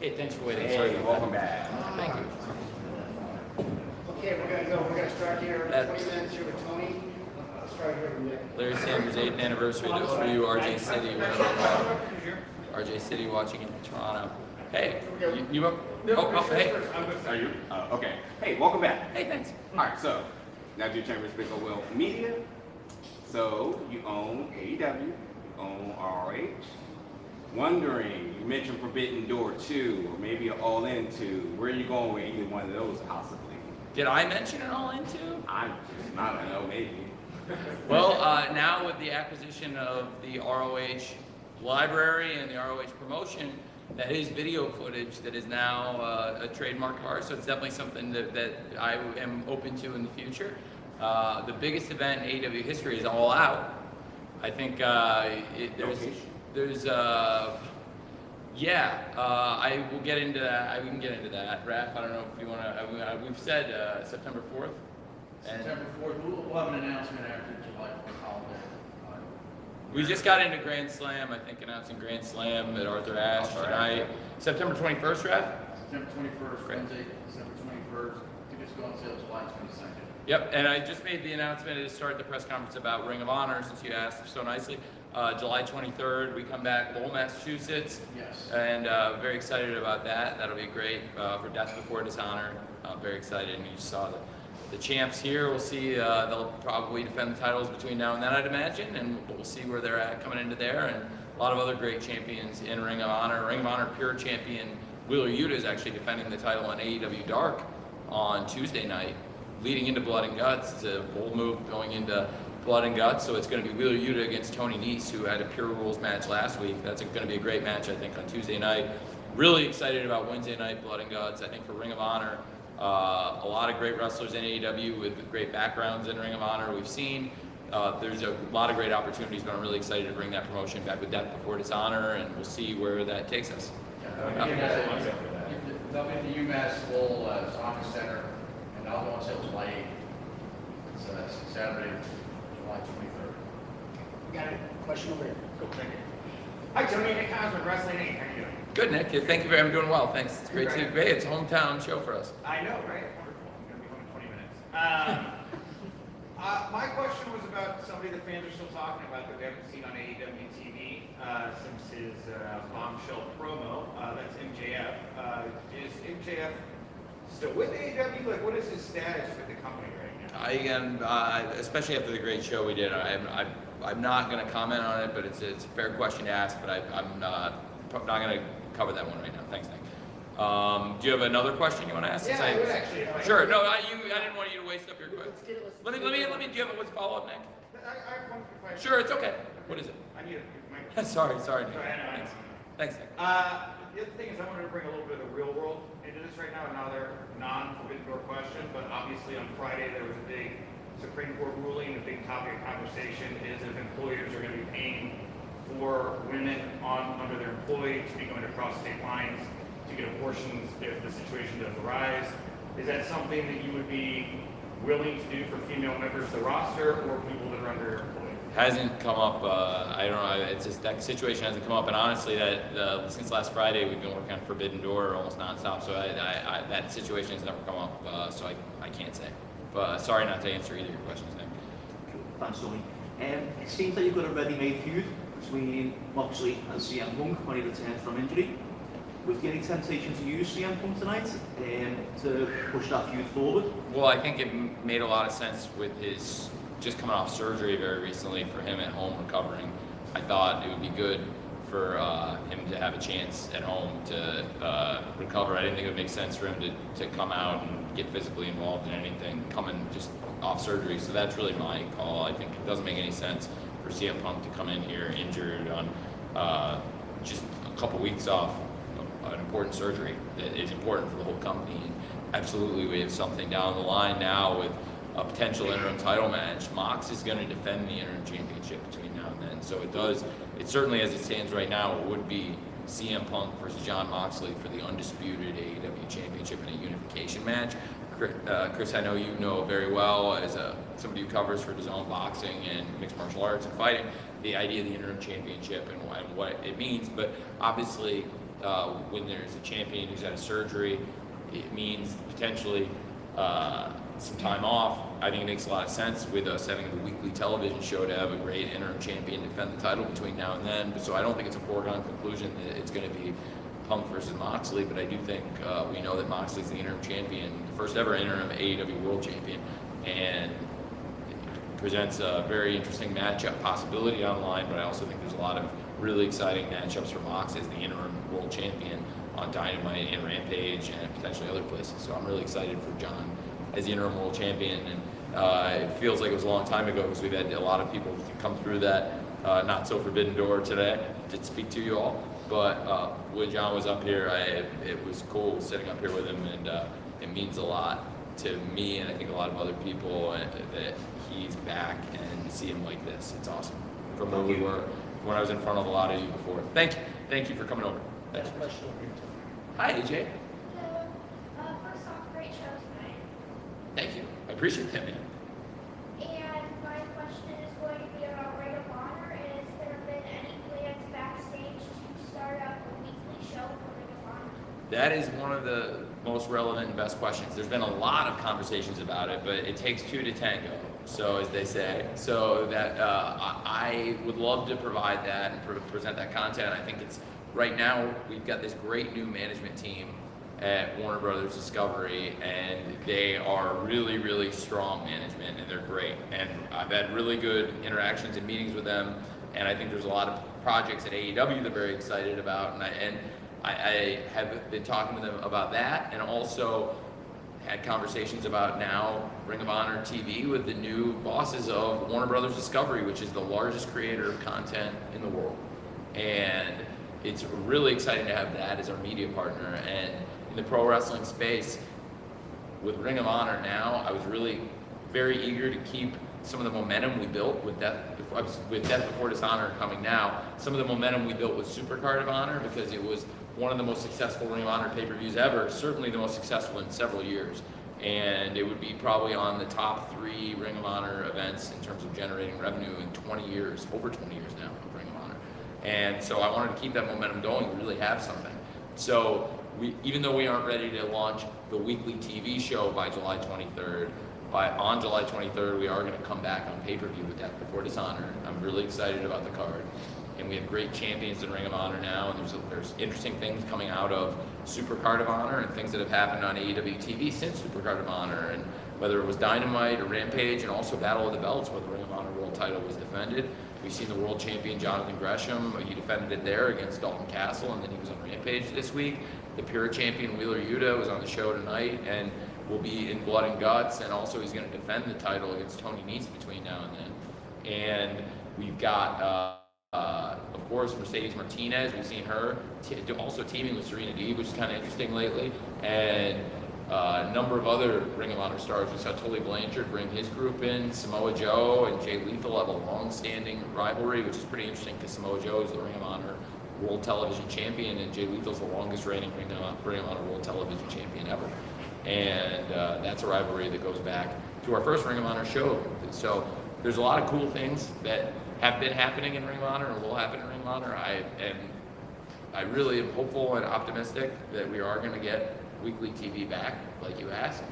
Hey, thanks for waiting. Hey, welcome back. Thank you. Okay, we're gonna start here. 20 minutes here with Tony. try here with Nick. Larry Sanders' 8th anniversary. Those for you, RJ City, whatever. RJ City watching in Toronto. Hey, you up? Hey. Are you? Okay. Hey, welcome back. Hey, thanks. All right, so now your Chambers Big O Will Media. So you own AEW, you own ROH. Wondering, you mentioned Forbidden Door 2, or maybe an All In 2. Where are you going with either one of those, possibly? Did I mention an All In 2? I don't know, maybe. Well, now with the acquisition of the ROH library and the ROH promotion, that is video footage that is now a trademark of ours, so it's definitely something that I am open to in the future. The biggest event in AEW history is All Out. I think there's I will get into that. We can get into that. Raph, I don't know if you want to. We've said September 4th. September 4th. We'll have an announcement after July 4th holiday. We just got into Grand Slam. I think announcing Grand Slam at Arthur Ashe tonight. September 21st, Raph. September 21st, Wednesday, December 21st. Tickets go on sale July 22nd. Yep, and I just made the announcement to start the press conference about Ring of Honor, since you asked so nicely. July 23rd, we come back, Lowell, Massachusetts. Yes. And very excited about that. That'll be great for Death Before Dishonor. Very excited, and you just saw the champs here. We'll see, they'll probably defend the titles between now and then, I'd imagine, and we'll see where they're at coming into there. And a lot of other great champions in Ring of Honor. Ring of Honor Pure Champion Wheeler Yuta is actually defending the title on AEW Dark on Tuesday night, leading into Blood and Guts. It's a bold move going into Blood and Guts, so it's going to be Wheeler Yuta against Tony Nese, who had a Pure Rules match last week. That's going to be a great match, I think, on Tuesday night. Really excited about Wednesday night Blood and Guts. I think for Ring of Honor, a lot of great wrestlers in AEW with great backgrounds in Ring of Honor we've seen. There's a lot of great opportunities, but I'm really excited to bring that promotion back with Death Before Dishonor, and we'll see where that takes us. They'll be at the UMass Lowell Soccer Center, and I'll go on sale July 8th. It's Saturday, July 23rd. We got a question over here. Go, thank you. Hi, Tony. Nick Hines with Wrestling Inc. How you doing? Good, Nick. Thank you very much. I'm doing well. Thanks. It's great to be. It's a hometown show for us. I know, right? Wonderful. I'm going to be home in 20 minutes. My question was about somebody the fans are still talking about that we haven't seen on AEW TV since his bombshell promo. That's MJF. Is MJF still with AEW? Like, what is his status with the company right now? Especially after the great show we did, I'm not going to comment on it, but it's a fair question to ask, but I'm not going to cover that one right now. Thanks, Nick. Do you have another question you want to ask? Yeah, I would actually. Sure. No, I didn't want you to waste up your question. Let me. Do you have a follow up, Nick? I have one question. Sure, it's okay. What is it? I need a microphone. Sorry, Nick. Sorry, I know. Thanks, Nick. The other thing is I wanted to bring a little bit of the real world into this right now, another non-forbidden door question, but obviously on Friday there was a big Supreme Court ruling. The big topic of conversation is if employers are going to be paying for women under their employee to be going across state lines to get abortions if the situation does arise. Is that something that you would be willing to do for female members of the roster or people that are under your employee? Hasn't come up. I don't know. It's just that situation hasn't come up, and honestly, that since last Friday we've been working on Forbidden Door almost nonstop. So that situation has never come up. So I can't say. But sorry not to answer either of your questions, Nick. Thanks, Tony. It seems like you've got a ready-made feud between Moxley and CM Punk when he returns from injury. Was there any temptation to use CM Punk tonight to push that feud forward? Well, I think it made a lot of sense with his just coming off surgery very recently for him at home recovering. I thought it would be good for him to have a chance at home to recover. I didn't think it would make sense for him to come out and get physically involved in anything coming just off surgery. So that's really my call. I think it doesn't make any sense for CM Punk to come in here injured on just a couple weeks off an important surgery that is important for the whole company. And absolutely, we have something down the line now with a potential interim title match. Mox is going to defend the interim championship between now and then. So it certainly as it stands right now, it would be CM Punk versus Jon Moxley for the undisputed AEW championship in a unification match. Chris, I know you know very well as somebody who covers for DAZN boxing and mixed martial arts and fighting, the idea of the interim championship and what it means. But obviously, when there's a champion who's had a surgery, it means potentially some time off I think it makes a lot of sense with us having the weekly television show to have a great interim champion defend the title between now and then. So I don't think it's a foregone conclusion that it's going to be Punk versus Moxley, but I do think we know that Moxley's the interim champion, the first ever interim AEW World Champion, and presents a very interesting matchup possibility online, but I also think there's a lot of really exciting matchups for Mox as the interim World Champion on Dynamite and Rampage and potentially other places. So I'm really excited for John as the interim World Champion, and it feels like it was a long time ago because we've had a lot of people come through that not so forbidden door today to speak to you all. But when John was up here, it was cool sitting up here with him, and it means a lot to me and I think a lot of other people that he's back and to see him like this. It's awesome. From where we were, when I was in front of a lot of you before. Thank you for coming over. Thanks. Hi, AJ. First off, great show tonight. Thank you. I appreciate that, man. And my question is going to be about Ring of Honor. Has there been any plans backstage to start up a weekly show for Ring of Honor? That is one of the most relevant and best questions. There's been a lot of conversations about it, but it takes two to tango, so as they say. So that I would love to provide that and present that content. I think it's right now we've got this great new management team at Warner Brothers Discovery, and they are really, really strong management, and they're great. And I've had really good interactions and meetings with them, and I think there's a lot of projects at AEW they're very excited about, and I have been talking to them about that, and also had conversations about now Ring of Honor TV with the new bosses of Warner Brothers Discovery, which is the largest creator of content in the world. And it's really exciting to have that as our media partner. And in the pro wrestling space, with Ring of Honor now, I was really very eager to keep some of the momentum we built with Death Before Dishonor coming now, some of the momentum we built with Supercard of Honor, because it was one of the most successful Ring of Honor pay-per-views ever, certainly the most successful in several years. And it would be probably on the top 3 Ring of Honor events in terms of generating revenue in 20 years, over 20 years now of Ring of Honor. And so I wanted to keep that momentum going, we really have something. So even though we aren't ready to launch the weekly TV show by July 23rd, on July 23rd, we are going to come back on pay-per-view with Death Before Dishonor. I'm really excited about the card. And we have great champions in Ring of Honor now, and there's interesting things coming out of Supercard of Honor and things that have happened on AEW TV since Supercard of Honor, and whether it was Dynamite or Rampage, and also Battle of the Belts, where the Ring of Honor World title was defended. We've seen the world champion Jonathan Gresham, he defended it there against Dalton Castle, and then he was on Rampage this week. The Pure champion Wheeler Yuta was on the show tonight, and will be in Blood and Guts, and also he's going to defend the title against Tony Nese between now and then. And we've got, of course, Mercedes Martinez. We've seen her also teaming with Serena Deeb, which is kind of interesting lately. And a number of other Ring of Honor stars. We saw Tully Blanchard bring his group in. Samoa Joe and Jay Lethal have a long-standing rivalry, which is pretty interesting because Samoa Joe is the Ring of Honor World Television Champion, and Jay Lethal's the longest-reigning Ring of Honor World Television Champion ever. And that's a rivalry that goes back to our first Ring of Honor show. So there's a lot of cool things that have been happening in Ring of Honor and will happen in Ring of Honor. I really am hopeful and optimistic that we are going to get weekly TV back, like you asked.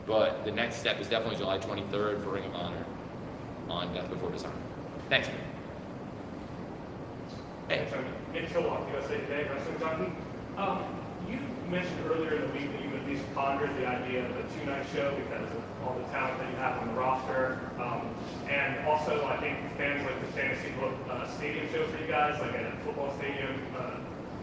But the next step is definitely July 23rd for Ring of Honor on Death Before Dishonor. Thanks, man. Hey. Nick Killock, USA Today, Wrestling Junkie. You mentioned earlier in the week that you at least pondered the idea of a 2-night show because of all the talent that you have on the roster. And also, I think fans like the fantasy book stadium show for you guys, like at a football stadium,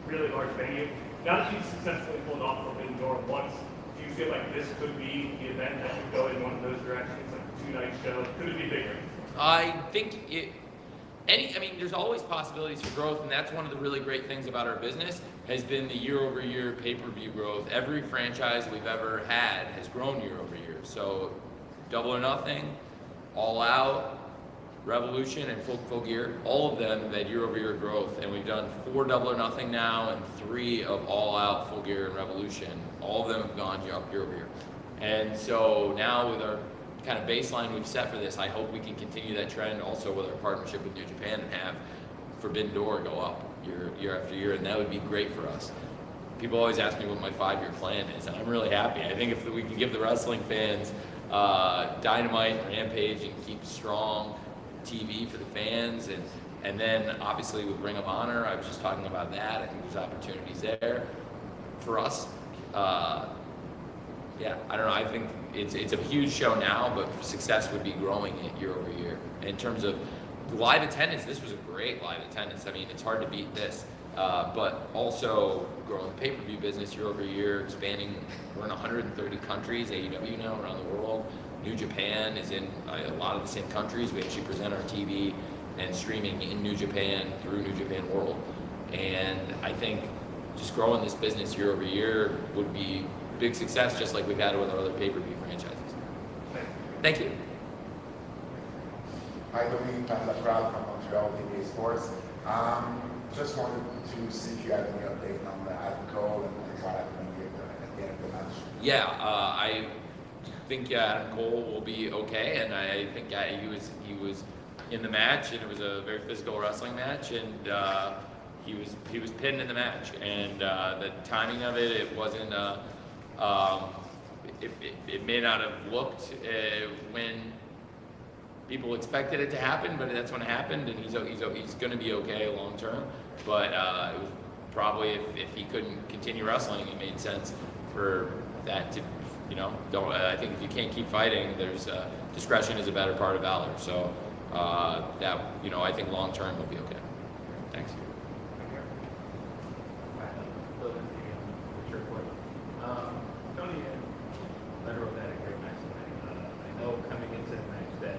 really large venue. Now that you've successfully pulled off Forbidden Door once, do you feel like this could be the event that could go in one of those directions, like a 2-night show? Could it be bigger? I think there's always possibilities for growth, and that's one of the really great things about our business has been the year-over-year pay-per-view growth. Every franchise we've ever had has grown year-over-year. So Double or Nothing, All Out, Revolution, and Full Gear, all of them have had year-over-year growth, and we've done 4 Double or Nothing now and 3 of All Out, Full Gear, and Revolution. All of them have gone year-over-year. And so now with our kind of baseline we've set for this, I hope we can continue that trend also with our partnership with New Japan and have Forbidden Door go up year after year, and that would be great for us. People always ask me what my 5-year plan is, and I'm really happy. I think if we can give the wrestling fans Dynamite, Rampage, and keep strong TV for the fans, and then obviously with Ring of Honor, I was just talking about that. I think there's opportunities there for us. Yeah, I don't know. I think it's a huge show now, but success would be growing it year over year. In terms of live attendance, this was a great live attendance. I mean, it's hard to beat this. But also growing the pay-per-view business year over year, expanding. We're in 130 countries, AEW now around the world. New Japan is in a lot of the same countries. We actually present our TV and streaming in New Japan through New Japan World. And I think just growing this business year over year would be big success, just like we've had with our other pay-per-view franchises. Thank you. Hi, Dominique Crowd from Montreal TV Sports. Just wanted to see if you had any update on the Adam Cole and what happened at the end of the match. Yeah, I think Adam Cole will be okay, and I think he was in the match, and it was a very physical wrestling match, and he was pinned in the match, and the timing of it wasn't. It may not have looked when people expected it to happen, but that's when it happened, and he's going to be okay long term. But it was probably if he couldn't continue wrestling, it made sense for that to, I think if you can't keep fighting, there's discretion is a better part of valor. So that I think long term will be okay. Thanks. Tony and Federal had a great match tonight. I know coming into the match that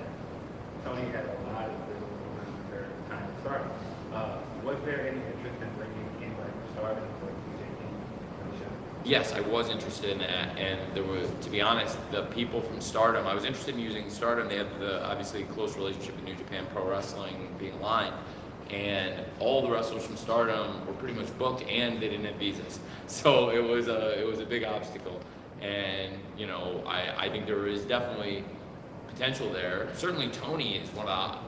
Tony had a lot of physical moments for time to start. Was there any interest in bringing anybody from Stardom to TJ King on the show? Yes, I was interested in that, and there was, to be honest, the people from Stardom. I was interested in using Stardom. They have obviously close relationship with New Japan Pro Wrestling being aligned, and all the wrestlers from Stardom were pretty much booked, and they didn't have visas. So it was a big obstacle, and I think there is definitely potential there. Certainly, Tony is one of the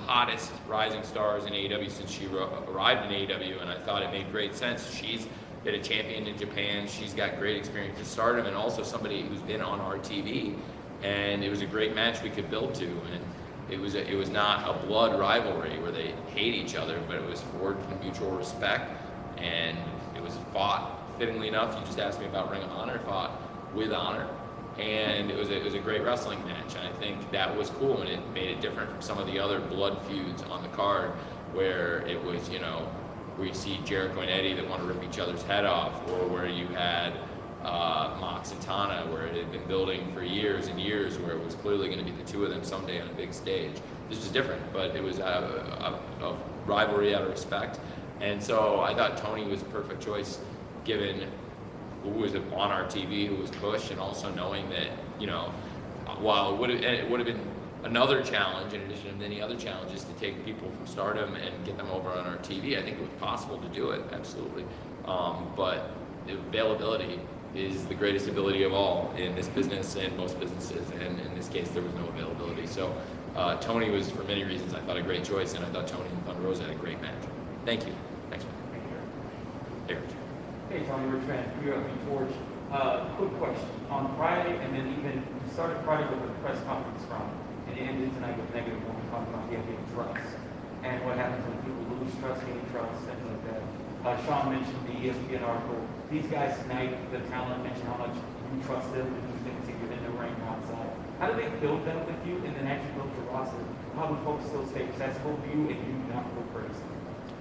hottest rising stars in AEW since she arrived in AEW, and I thought it made great sense. She's been a champion in Japan. She's got great experience in Stardom, and also somebody who's been on our TV. And it was a great match we could build to, and it was not a blood rivalry where they hate each other, but it was forged in mutual respect, and it was fought. Fittingly enough, you just asked me about Ring of Honor, fought with honor. And it was a great wrestling match, and I think that was cool, and it made it different from some of the other blood feuds on the card, where it was, where you see Jericho and Eddie that want to rip each other's head off, or where you had Mox and Tana, where it had been building for years and years, where it was clearly going to be the two of them someday on a big stage. This was different, but it was a rivalry out of respect, and so I thought Tony was a perfect choice, given who was on our TV, who was pushed, and also knowing that, while it would have been another challenge in addition to many other challenges to take people from Stardom and get them over on our TV, I think it was possible to do it, absolutely. But the availability is the greatest ability of all in this business and most businesses, and in this case, there was no availability. So Tony was, for many reasons, I thought a great choice, and I thought Tony and Thunder Rosa had a great match. Thank you. Thanks, man. Hey, Rich. Hey, Tony, Rich Van, you're up in George. Quick question. On Friday, and then even you started Friday with a press conference from, and it ended tonight with negative one, talking about the idea of trust. And what happens when people lose trust, gain trust, things like that. Sean mentioned the ESPN article. These guys tonight, the talent mentioned how much you trust them and you think that you're in the ring outside. How do they build that with you and then actually build your roster? How do folks still stay accessible to you and you not go crazy?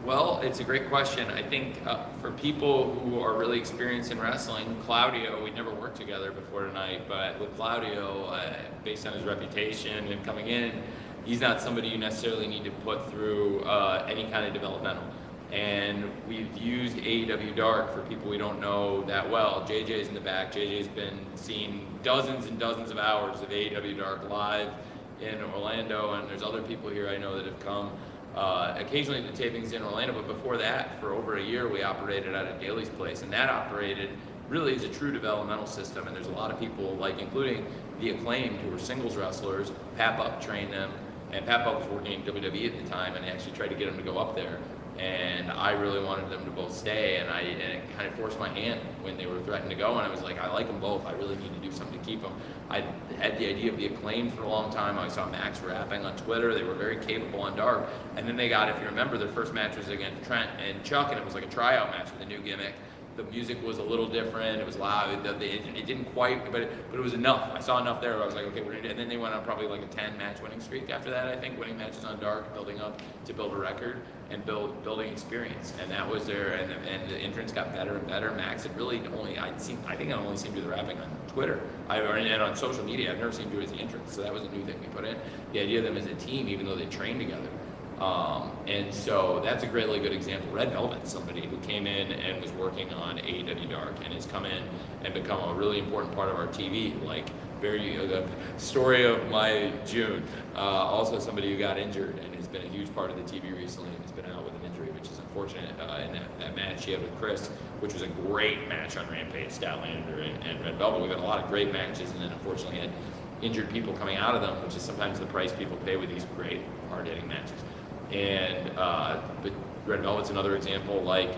Well, it's a great question. I think for people who are really experienced in wrestling, Claudio, we never worked together before tonight, but with Claudio, based on his reputation and coming in, he's not somebody you necessarily need to put through any kind of developmental. And we've used AEW Dark for people we don't know that well. JJ's in the back. JJ's been seeing dozens and dozens of hours of AEW Dark live in Orlando, and there's other people here I know that have come occasionally to tapings in Orlando, but before that, for over a year, we operated out of Daly's Place, and that operated really as a true developmental system, and there's a lot of people, like including the Acclaimed, who were singles wrestlers. Pat Buck trained them, and Pat Buck was working in WWE at the time, and I actually tried to get him to go up there. And I really wanted them to both stay, and it kind of forced my hand when they were threatened to go, and I was like, I like them both. I really need to do something to keep them. I had the idea of the Acclaim for a long time. I saw Max rapping on Twitter. They were very capable on Dark. And then they got, if you remember, their first match was against Trent and Chuck, and it was like a tryout match with a new gimmick. The music was a little different. It was loud. It didn't quite, but it was enough. I saw enough there where I was like, okay, we're gonna do it. And then they went on probably like a 10-match winning streak after that, I think, winning matches on Dark, building up to build a record and building experience. And that was there, and the entrance got better and better. Max had really only, I think I only seen him do the rapping on Twitter and on social media. I've never seen him do it as the entrance, so that was a new thing we put in. The idea of them as a team, even though they trained together. And so that's a really good example. Red Velvet's somebody who came in and was working on AEW Dark and has come in and become a really important part of our TV. Like, the story of my June. Also somebody who got injured and has been a huge part of the TV recently and has been out with an injury, which is unfortunate. In that match she had with Chris, which was a great match on Rampage, Statlander and Red Velvet. We've had a lot of great matches, and then unfortunately had injured people coming out of them, which is sometimes the price people pay with these great hard-hitting matches. And but Red Velvet's another example, like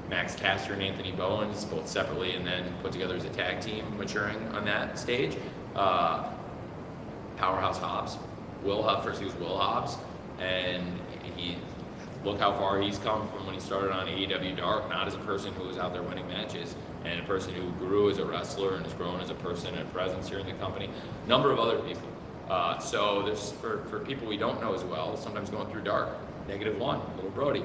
Max Caster and Anthony Bowens, both separately and then put together as a tag team, maturing on that stage. Powerhouse Hobbs, first he was Will Hobbs, and look how far he's come from when he started on AEW Dark, not as a person who was out there winning matches, and a person who grew as a wrestler and has grown as a person and a presence here in the company. Number of other people. So there's, for people we don't know as well, sometimes going through Dark, -1, little Brody,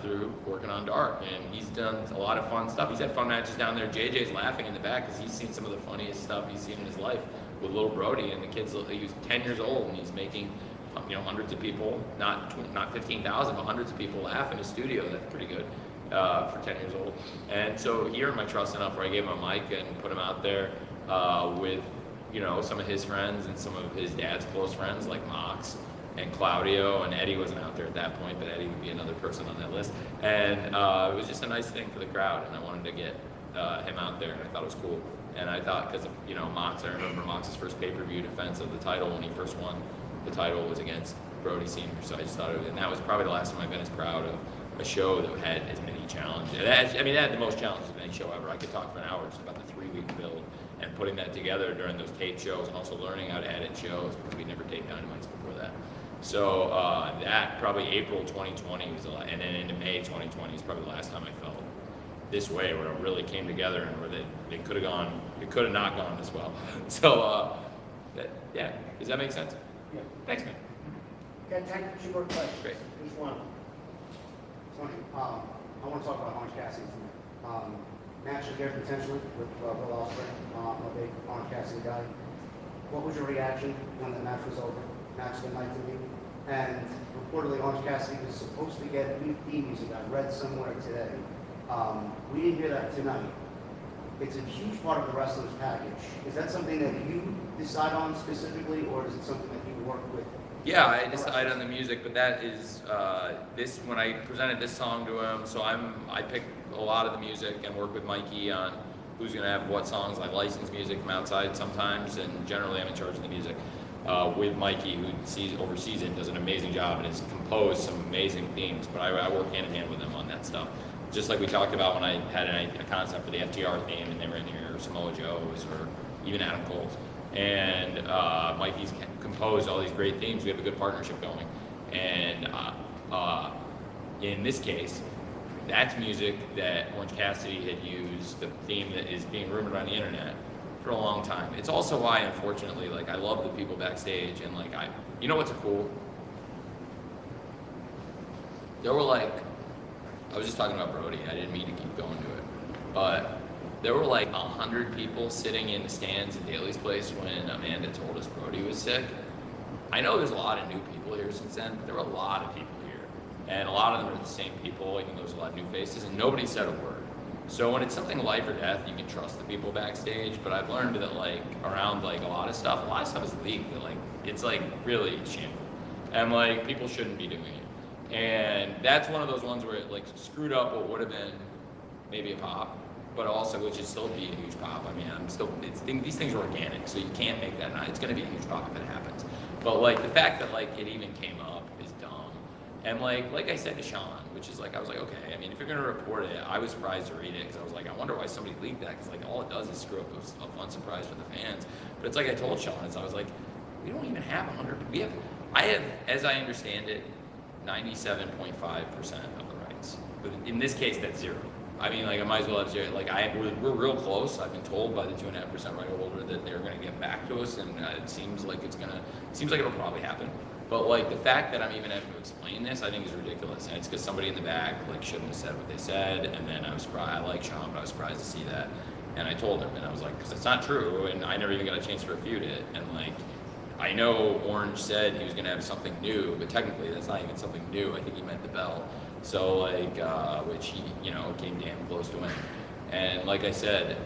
through working on Dark, and he's done a lot of fun stuff. He's had fun matches down there. JJ's laughing in the back because he's seen some of the funniest stuff he's seen in his life with little Brody, and the kid's, he was 10 years old and he's making hundreds of people, not 15,000, but hundreds of people laugh in his studio. That's pretty good for 10 years old. And so he earned my trust enough where I gave him a mic and put him out there with some of his friends and some of his dad's close friends like Mox and Claudio, and Eddie wasn't out there at that point, but Eddie would be another person on that list. And it was just a nice thing for the crowd, and I wanted to get him out there, and I thought it was cool. And I thought, because Mox, I remember Mox's first pay-per-view defense of the title when he first won the title was against Brody Sr., so I just thought and that was probably the last time I've been as proud of a show that had as many challenges. It had the most challenges of any show ever. I could talk for an hour just about the 3-week build and putting that together during those tape shows, and also learning how to edit shows because we never taped Dynamites before that. So that probably April 2020 was a lot, and then into May 2020 is probably the last time I felt this way, where it really came together and where they could have not gone this well. So yeah, does that make sense? Yeah. Thanks, man. Got time for 2 more questions. Great. Just one. Tony, I want to talk about Orange Cassidy tonight. Match of there potentially with Will Ospreay. I'm a big Orange Cassidy guy. What was your reaction when the match was over? Match of the night to me. And reportedly, Orange Cassidy was supposed to get new theme music. I read somewhere today. We didn't hear that tonight. It's a huge part of the wrestler's package. Is that something that you decide on specifically, or is it something that you work with? Yeah, I decide on the music, but that is when I presented this song to him. So I pick a lot of the music and work with Mikey on who's going to have what songs. I license music from outside sometimes, and generally I'm in charge of the music with Mikey, who oversees it, does an amazing job, and has composed some amazing themes. But I work hand in hand with him on that stuff. Just like we talked about when I had a concept for the FTR theme, and they were in here, or Samoa Joe's, or even Adam Cole's. And Mikey's composed all these great themes. We have a good partnership going. And in this case, that's music that Orange Cassidy had used, the theme that is being rumored on the internet for a long time. It's also why, unfortunately, I love the people backstage, and you know what's cool? There were I was just talking about Brody. I didn't mean to keep going to it, but there were 100 people sitting in the stands at Daly's place when Amanda told us Brody was sick. I know there's a lot of new people here since then, but there were a lot of people here, and a lot of them are the same people, even though there's a lot of new faces, and nobody said a word. So when it's something life or death, you can trust the people backstage, but I've learned that around a lot of stuff is leaked, that it's really shameful, and people shouldn't be doing it. And that's one of those ones where it screwed up what would have been maybe a pop, but also which is still be a huge pop. I mean, these things are organic, so you can't make that. It's going to be a huge pop if it happens. But the fact that it even came up is dumb, And like I said to Sean, which is like, I was like, okay, I mean, if you're gonna report it, I was surprised to read it, because I was like, I wonder why somebody leaked that, because like all it does is screw up a fun surprise for the fans. But it's like I told Sean, I was like, we don't even have 100, I have, as I understand it, 97.5% of the rights. But in this case, that's zero. I mean, like, I might as well have zero. Like, we're real close. I've been told by the 2.5% right holder that they're gonna get back to us, and it seems like it'll probably happen. But like the fact that I'm even having to explain this, I think is ridiculous. And it's because somebody in the back like shouldn't have said what they said. And then I was surprised. I like Sean, but I was surprised to see that. And I told him, and I was like, because it's not true, and I never even got a chance to refute it. And like, I know Orange said he was gonna have something new, but technically that's not even something new. I think he meant the belt. So like, which he, came damn close to winning. And like I said,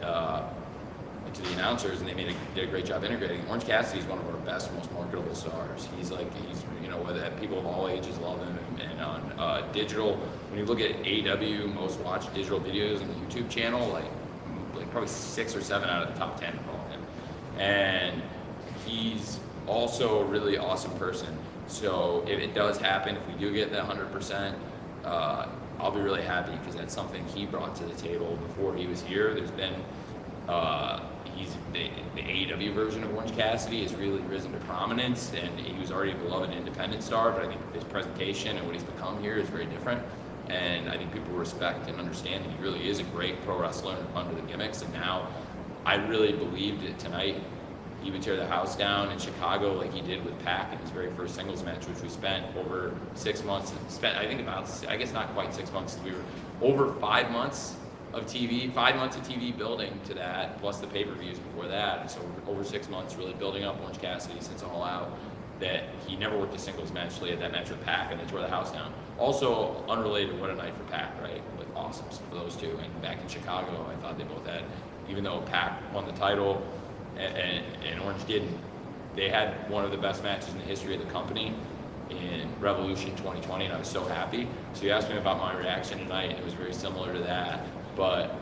to the announcers, and they did a great job integrating. Orange Cassidy is one of our best, most marketable stars. He's whether people of all ages love him. And on digital, when you look at AEW most watched digital videos on the YouTube channel, like probably 6 or 7 out of the top 10 follow him. And he's also a really awesome person. So if it does happen, if we do get that 100%, I'll be really happy, because that's something he brought to the table before he was here. There's been he's the AEW version of Orange Cassidy has really risen to prominence, and he was already a beloved independent star, but I think his presentation and what he's become here is very different. And I think people respect and understand that he really is a great pro wrestler under the gimmicks. And now I really believed that tonight he would tear the house down in Chicago like he did with Pac in his very first singles match, which we spent over 6 months, I guess not quite 6 months, we were over 5 months of TV, 5 months of TV building to that, plus the pay-per-views before that. And so over 6 months really building up Orange Cassidy since All Out, that he never worked a singles match till he had that match with Pac, and they tore the house down. Also, unrelated, what a night for Pac, right? Like, awesome for those two. And back in Chicago, I thought they both had, even though Pac won the title and Orange didn't, they had one of the best matches in the history of the company in Revolution 2020, and I was so happy. So you asked me about my reaction tonight, and it was very similar to that. But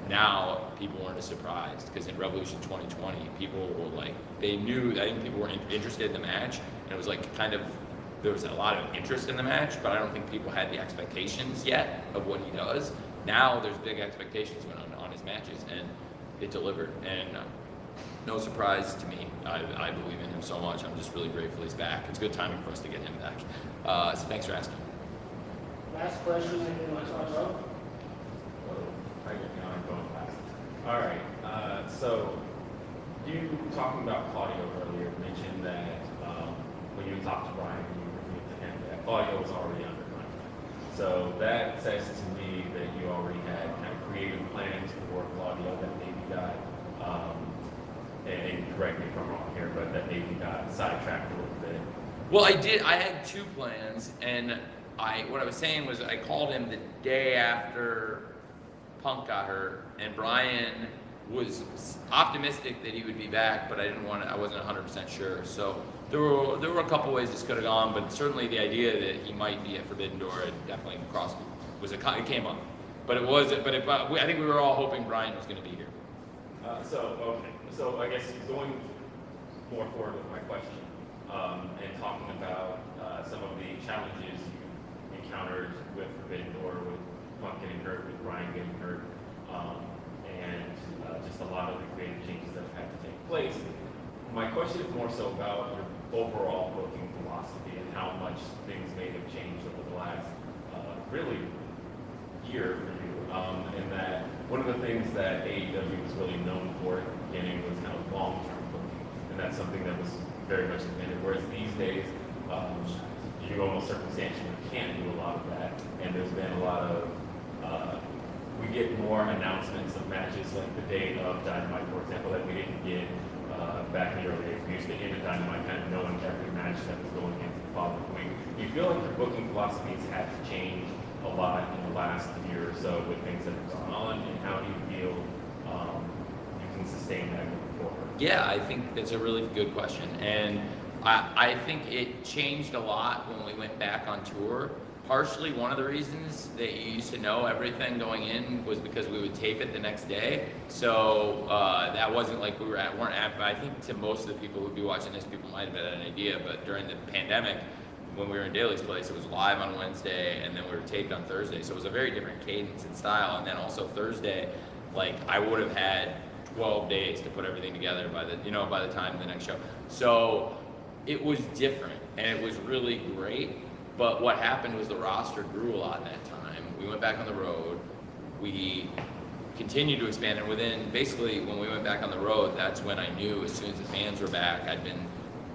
now people weren't as surprised, because in Revolution 2020, people were like, they knew, I think people were interested in the match, and it was like there was a lot of interest in the match, but I don't think people had the expectations yet of what he does. Now there's big expectations on his matches, and it delivered. And no surprise to me. I believe in him so much. I'm just really grateful he's back. It's good timing for us to get him back. So thanks for asking. Last question, anything on top row? All right. So you talking about Claudio earlier mentioned that when you talked to Brian, you reviewed to him that Claudio was already under contract. So that says to me that you already had kind of creative plans for Claudio that maybe got, and correct me if I'm wrong here, but that maybe got sidetracked a little bit. Well, I did. I had 2 plans, and what I was saying was I called him the day after Punk got hurt, and Brian was optimistic that he would be back, but I wasn't 100% sure. So there were a couple ways this could have gone, but certainly the idea that he might be at Forbidden Door definitely it came up. But I think we were all hoping Brian was going to be here. So I guess going more forward with my question, and talking about some of the challenges you encountered with Forbidden Door, with Punk getting hurt, with Brian getting hurt, and just a lot of the creative changes that have had to take place. My question is more so about your overall booking philosophy and how much things may have changed over the last really year for you. And that one of the things that AEW was really known for at the beginning was kind of long-term booking, and that's something that was very much admitted. Whereas these days, you almost circumstantially can't do a lot of that, and there's been a lot of we get more announcements of matches like the day of Dynamite, for example, that we didn't get back in the early days. We used to end at Dynamite kind of knowing every match that was going into the following week. Do you feel like your booking philosophies had to change a lot in the last year or so with things that have gone on, and how do you feel you can sustain that moving forward? Yeah, I think that's a really good question, and I think it changed a lot when we went back on tour. Partially, one of the reasons that you used to know everything going in was because we would tape it the next day. So that wasn't like weren't at, but I think to most of the people who'd be watching this, people might have had an idea, but during the pandemic, when we were in Daly's place, it was live on Wednesday, and then we were taped on Thursday. So it was a very different cadence and style. And then also Thursday, like I would have had 12 days to put everything together by the time of the next show. So it was different, and it was really great. But what happened was the roster grew a lot that time. We went back on the road. We continued to expand, and within basically when we went back on the road, that's when I knew as soon as the fans were back, I'd been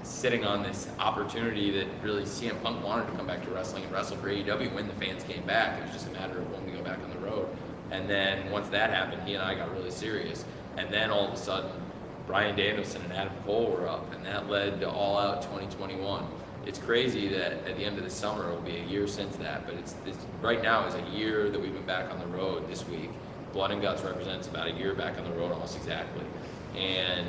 sitting on this opportunity that really CM Punk wanted to come back to wrestling and wrestle for AEW when the fans came back. It was just a matter of when we go back on the road. And then once that happened, he and I got really serious. And then all of a sudden, Bryan Danielson and Adam Cole were up, and that led to All Out 2021. It's crazy that at the end of the summer, it will be a year since that, but it's right now is a year that we've been back on the road this week. Blood and Guts represents about a year back on the road, almost exactly. And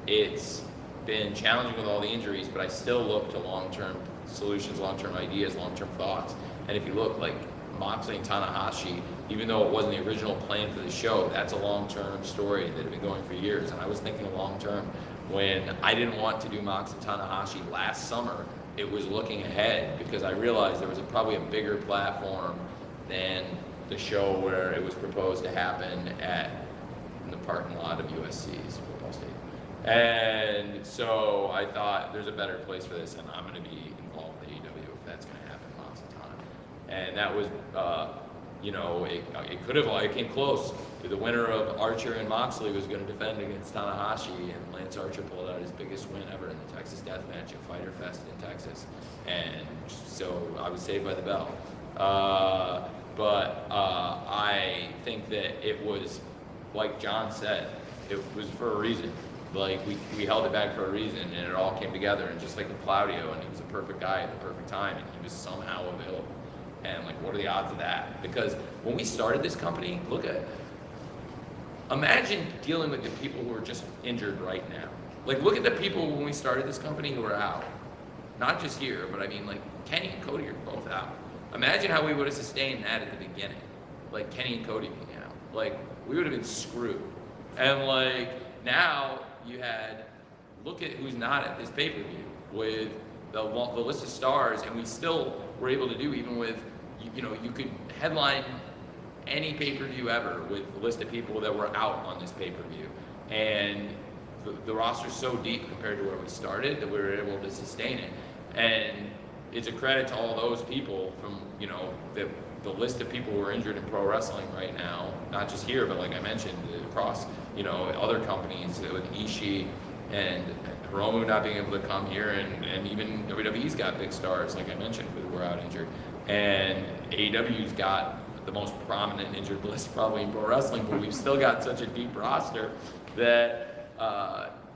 it's been challenging with all the injuries, but I still look to long-term solutions, long-term ideas, long-term thoughts. And if you look like Moxley and Tanahashi, even though it wasn't the original plan for the show, that's a long-term story that had been going for years. And I was thinking long-term when I didn't want to do Mox and Tanahashi last summer. It was looking ahead because I realized there was probably a bigger platform than the show where it was proposed to happen in the parking lot of USC's football stadium. And so I thought there's a better place for this, and I'm going to be involved with AEW if that's going to happen, Mox and Tana. And that was, it came close. The winner of Archer and Moxley was going to defend against Tanahashi, and Lance Archer pulled out his biggest win ever in the Texas Death Match at Fyter Fest in Texas. And so I was saved by the bell. But I think that it was, like John said, it was for a reason. Like, we held it back for a reason, and it all came together. And just like with Claudio, and he was a perfect guy at the perfect time, and he was somehow available. And, like, what are the odds of that? Because when we started this company, imagine dealing with the people who are just injured right now. Like, look at the people when we started this company who are out. Not just here, but I mean, like, Kenny and Cody are both out. Imagine how we would have sustained that at the beginning. Like, Kenny and Cody being out. Like, we would have been screwed. And, like, now you look at who's not at this pay-per-view with the list of stars, and we still were able to do, even with, you could headline any pay-per-view ever with the list of people that were out on this pay-per-view. And the roster's so deep compared to where we started that we were able to sustain it. And it's a credit to all those people from, the list of people who are injured in pro wrestling right now, not just here, but like I mentioned, across, other companies with Ishii and Hiromu not being able to come here, and even WWE's got big stars, like I mentioned, who were out injured. And AEW's got the most prominent injured list probably in pro wrestling, but we've still got such a deep roster that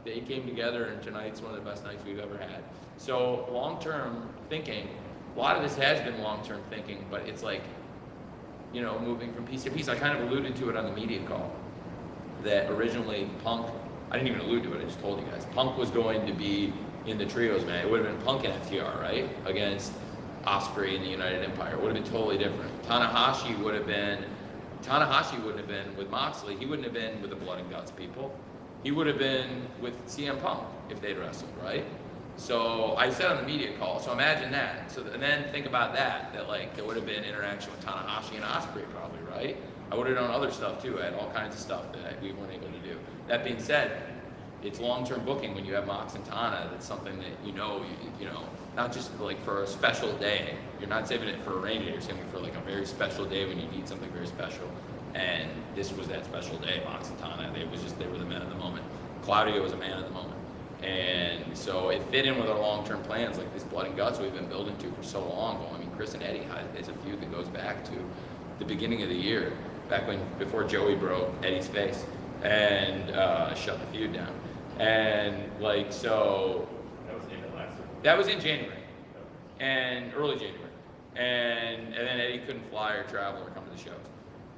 they came together, and tonight's one of the best nights we've ever had. So long-term thinking, a lot of this has been long-term thinking, but it's like, moving from piece to piece. I kind of alluded to it on the media call, that originally Punk, I didn't even allude to it, I just told you guys, Punk was going to be in the trios match. It would have been Punk and FTR, right? Against Ospreay in the United Empire. It would have been totally different. Tanahashi wouldn't have been with Moxley. He wouldn't have been with the Blood and Guts people. He would have been with CM Punk if they'd wrestled, right? So I said on the media call, so imagine that. And then think about that like there would have been interaction with Tanahashi and Ospreay probably, right? I would have done other stuff too. I had all kinds of stuff that we weren't able to do. That being said, it's long-term booking when you have Mox and Tana. That's something that you know, not just like for a special day. You're not saving it for a rainy day. You're saving it for like a very special day when you need something very special. And this was that special day, Mox and Tana. They were the men of the moment. Claudio was a man of the moment. And so it fit in with our long-term plans, like this Blood and Guts we've been building to for so long. I mean, Chris and Eddie, it's a feud that goes back to the beginning of the year, before Joey broke Eddie's face and shut the feud down. And like, so That was the end of last year. that was in January, and early January. And then Eddie couldn't fly or travel or come to the shows.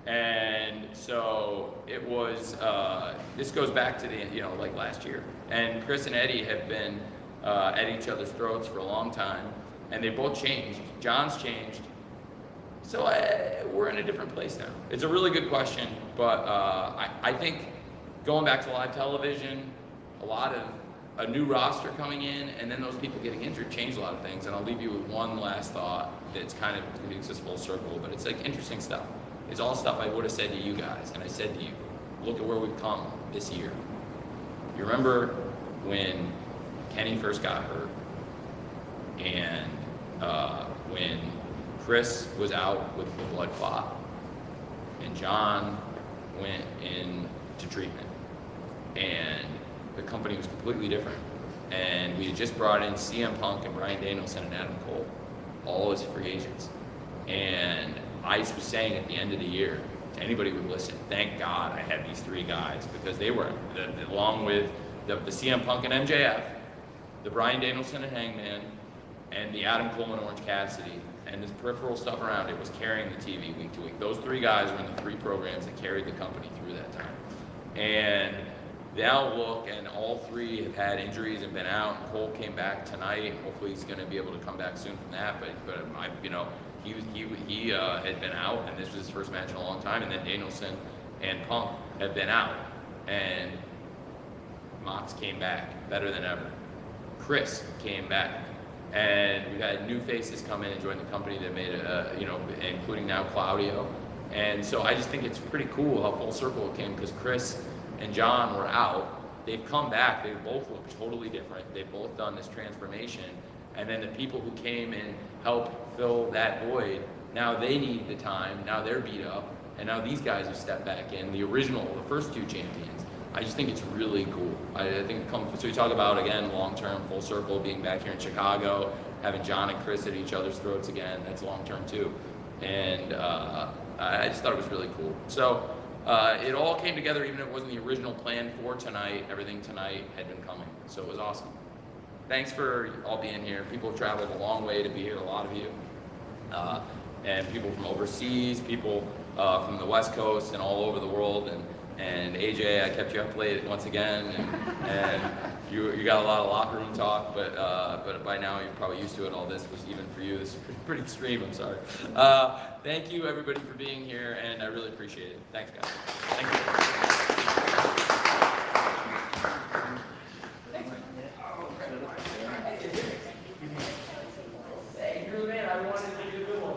And so it was, this goes back to like last year. And Chris and Eddie have been at each other's throats for a long time, and they both changed. John's changed. So we're in a different place now. It's a really good question, but I think going back to live television, a lot of a new roster coming in, and then those people getting injured changed a lot of things. And I'll leave you with one last thought that's kind of takes us full circle, but it's like interesting stuff. It's all stuff I would have said to you guys, and I said to you, look at where we've come this year. You remember when Kenny first got hurt, and when Chris was out with the blood clot, and John went into treatment, and the company was completely different. And we had just brought in CM Punk and Bryan Danielson and Adam Cole, all as free agents. And I was saying at the end of the year, to anybody who would listen, thank God I had these three guys, because they were, along with the CM Punk and MJF, the Bryan Danielson and Hangman, and the Adam Cole and Orange Cassidy, and this peripheral stuff around it was carrying the TV week to week. Those three guys were in the three programs that carried the company through that time. And now look, and all three have had injuries and been out. And Cole came back tonight, and hopefully he's going to be able to come back soon from that. But he had been out, and this was his first match in a long time. And then Danielson and Punk have been out, and Mox came back better than ever. Chris came back, and we've had new faces come in and join the company that made including now Claudio. And so I just think it's pretty cool how full circle it came, because Chris and John were out. They've come back. They both look totally different. They've both done this transformation. And then the people who came and helped fill that void, now they need the time. Now they're beat up. And now these guys have stepped back in, the first two champions. I just think it's really cool. I think so we talk about, again, long-term, full circle, being back here in Chicago, having John and Chris at each other's throats again. That's long-term too. And I just thought it was really cool. So it all came together, even if it wasn't the original plan for tonight. Everything tonight had been coming, so it was awesome. Thanks for all being here. People have traveled a long way to be here, a lot of you. And people from overseas, people from the West Coast and all over the world. And AJ, I kept you up late once again, and you got a lot of locker room talk, but by now you're probably used to it. All this was, even for you, this is pretty extreme, I'm sorry. Thank you everybody for being here, and I really appreciate it. Thanks guys. Thank you.